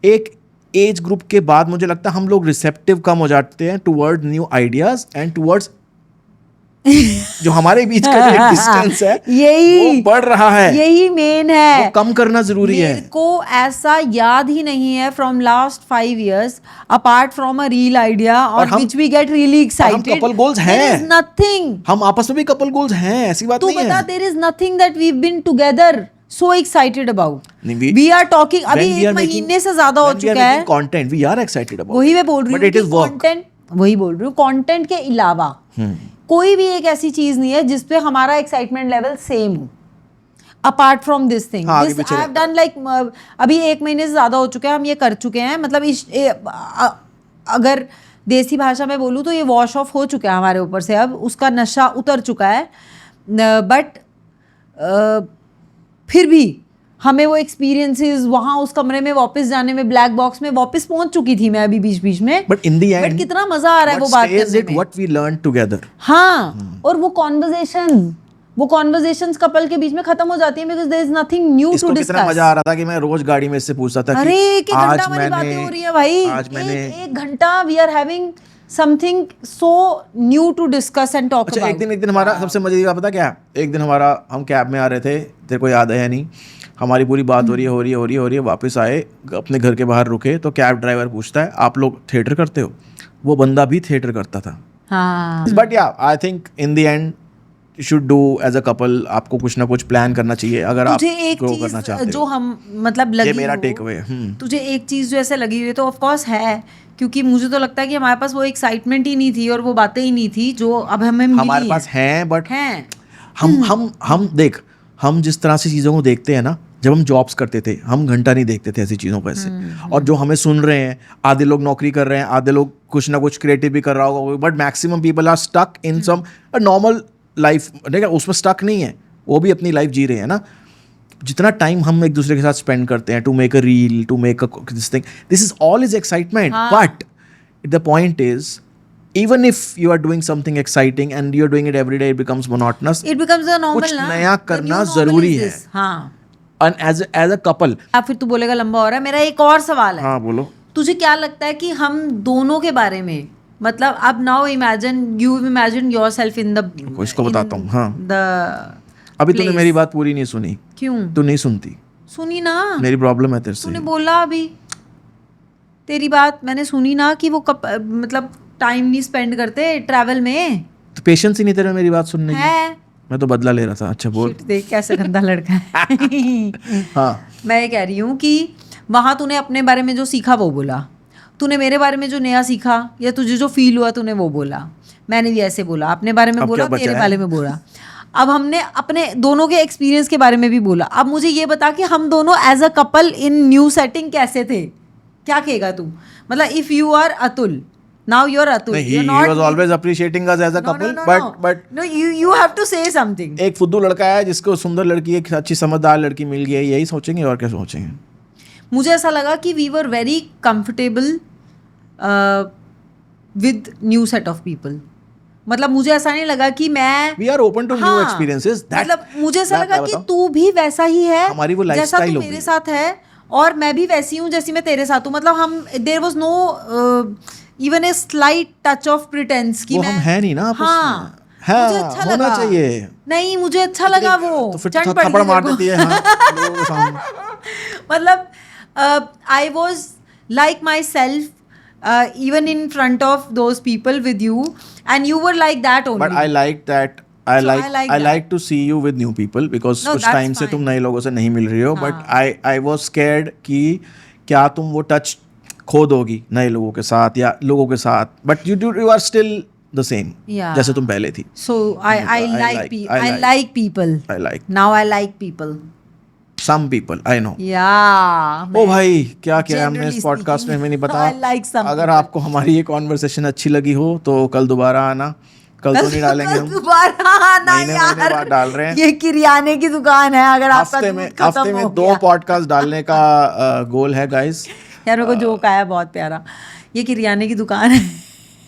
एक एज ग्रुप के बाद मुझे लगता है हम लोग रिसेप्टिव कम हो जाते हैं toward new ideas and towards जो हमारे बीच का जो डिस्टेंस है वो बढ़ रहा है. यही मेन है, वो कम करना जरूरी है. मेरे को ऐसा याद ही नहीं है from last 5 years apart from a real idea on which we get really excited. हम कपल गोल्स हैं, देयर इज नथिंग. हम आपस में भी कपल गोल्स हैं, ऐसी बात नहीं है. तू बता, there is nothing that we have been together so excited about. We are talking, अभी 1 महीने से ज्यादा हो चुका है. Content we are excited about. वही मैं बोल रही हूँ, but it is work. वही बोल रही हूँ, कंटेंट के अलावा कोई भी एक ऐसी चीज नहीं है जिसपे हमारा एक्साइटमेंट लेवल सेम हो. Apart from this thing, this I have done like, अभी 1 महीने से ज्यादा हो चुका है, हम ये कर चुके हैं. मतलब अगर देसी भाषा में बोलूँ तो ये वॉश ऑफ हो चुका है हमारे ऊपर से, अब उसका नशा उतर चुका है. बट फिर भी हमें वो एक्सपीरियंसेस, वहाँ उस कमरे में वापस जाने में, ब्लैक बॉक्स में वापस पहुंच चुकी थी मैं अभी बीच में. बट इन द एंड कितना मजा आ रहा है वो बात करने में. What we learn together. हाँ, और वो कॉन्वर्सेशंस कपल के बीच में खत्म हो जाती है because there is nothing new to discuss. कितना मजा आ रहा था कि मैं रोज गाड़ी में इससे पूछता था कि अरे एक घंटा हमारी बातें हो रही है भाई, एक घंटा we are having something so new to discuss and talk about. एक दिन हमारा सबसे मजेदार पता क्या, एक दिन हमारा, हम कैब में आ रहे थे, तेरे को याद है नहीं, हमारी पूरी बात हो रही है, वापस आए, अपने घर के बाहर रुके, तो कैब ड्राइवर पूछता है आप लोग थिएटर करते हो. वो बंदा भी थिएटर करता था. हाँ. But yeah I think in the end you should do as a couple, आपको कुछ ना कुछ प्लान करना चाहिए अगर आप ग्रो करना चाहते हो. जो हम मतलब लगी, ये मेरा टेक अवे है. तुझे एक चीज जो ऐसे लगी हुई है तो ऑफ कोर्स है, क्योंकि मुझे तो लगता है कि हमारे पास वो एक्साइटमेंट ही नहीं थी और वो बातें ही नहीं थी जो अब हमें मिली. हमारे पास हैं, बट हैं. हम देख, हम जिस तरह से चीज़ों को देखते हैं ना, जब हम जॉब्स करते थे हम घंटा नहीं देखते थे ऐसी चीज़ों पर ऐसे. और जो हमें सुन रहे हैं, आधे लोग नौकरी कर रहे हैं, आधे लोग कुछ ना कुछ क्रिएटिव भी कर रहा होगा, but maximum people are stuck in some normal life. ठीक है, उसमें स्टक नहीं है, वो भी अपनी लाइफ जी रहे हैं ना. जितना टाइम हम एक दूसरे के साथ स्पेंड करते हैं to make a reel, to make a this thing, this is all is excitement. But the point is, even if you are doing something exciting and you're doing it every day, it becomes monotonous. It becomes a normal. कुछ नया करना जरूरी है. हाँ. And as a couple. अब फिर तू बोलेगा लंबा हो रहा है. मेरा एक और सवाल है. हाँ बोलो. तुझे क्या लगता है कि हम दोनों के बारे में, मतलब अब now imagine yourself in the, इसको बताता हूँ. हाँ. द अभी तूने मेरी बात पूरी नहीं सुनी. क्यों? तू नहीं सुनती. सुनी ना. मेरी प्रॉब्लम है तेरे से. तूने बोला अभी, तेरी बात मैंने सुनी ना कि वो मतलब टाइम नहीं स्पेंड करते ट्रैवल में. तो पेशेंस ही नहीं तेरे मेरी बात सुनने की. मैं तो बदला ले रहा था. अच्छा बोल. देख कैसे गंदा लड़का है. हाँ. मैं ये कह रही हूँ कि वहाँ तूने अपने बारे में जो सीखा वो बोला, तूने मेरे बारे में जो नया सीखा या तुझे जो फील हुआ तूने वो बोला, मैंने भी ऐसे बोला, अपने बारे में बोला, तेरे बारे में बोला. अब हमने अपने दोनों के एक्सपीरियंस के बारे में भी बोला. अब मुझे ये बता कि हम दोनों as a couple in new setting कैसे थे, क्या कहेगा तू? मतलब if you are Atul, now you're Atul. नहीं, You're he not was always appreciating us as a couple, but no, you have to say something. एक फुद्दू लड़का है जिसको सुंदर लड़की, एक अच्छी समझदार लड़की मिल गई है, यही सोचेंगे और क्या सोचेंगे. मुझे ऐसा लगा कि we were very comfortable with new set of people. मतलब मुझे ऐसा नहीं लगा कि मैं We are open to new experiences. मतलब मुझे ऐसा लगा कि तू भी वैसा ही है हमारी वो जैसा lifestyle तू होगी. मेरे साथ है और मैं भी वैसी हूँ जैसी मैं तेरे साथ हूँ. मतलब हम there was no even a slight touch of pretence कि वो मैं हम है नहीं ना आपस में. हाँ, हाँ, मुझे अच्छा होना लगा. चाहिए. नहीं मुझे अच्छा लगा वो. तो फिर चंड तो पड़ी थप्पड़ मार मेरे को. देती है. हाँ, लोगों के सामने. मतलब I was like my self even in front of those people with you and you were like that only. But I like that. I So like I like I that. like to see you with new people because No, कुछ that's time से तुम fine. नए लोगों से नहीं मिल रही हो. But हाँ. I was scared कि क्या तुम वो टच खो दोगी नए लोगों के साथ या लोगों के साथ. But you are still the same. Yeah. जैसे तुम पहले थी. So I like people. I like Now I like people. some people. I know. Yeah. ओ भाई क्या किया है हमने Generally इस पॉडकास्ट में, हमें नहीं पता. I like some अगर people. आपको हमारी ये कॉन्वर्सेशन अच्छी लगी हो तो कल दोबारा आना. कल तो नहीं डालेंगे हम. दोबारा आना महीने यार. बाद डाल रहे हैं. ये किरियाने की दुकान है. अगर आपका हफ्ते दूध में खत्म हो 2 गया. पॉडकास्ट डालने का गोल है गाइस. यार मेरे को जोक आया बहुत प्यारा. ये किरियाने की दुकान है.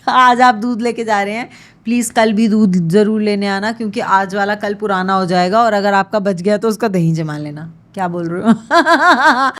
आज आप दूध लेके जा रहे हैं, प्लीज़ कल भी दूध ज़रूर लेने आना क्योंकि आज वाला कल पुराना हो जाएगा और अगर आपका बच गया तो उसका दही जमा लेना. क्या बोल रहे हो?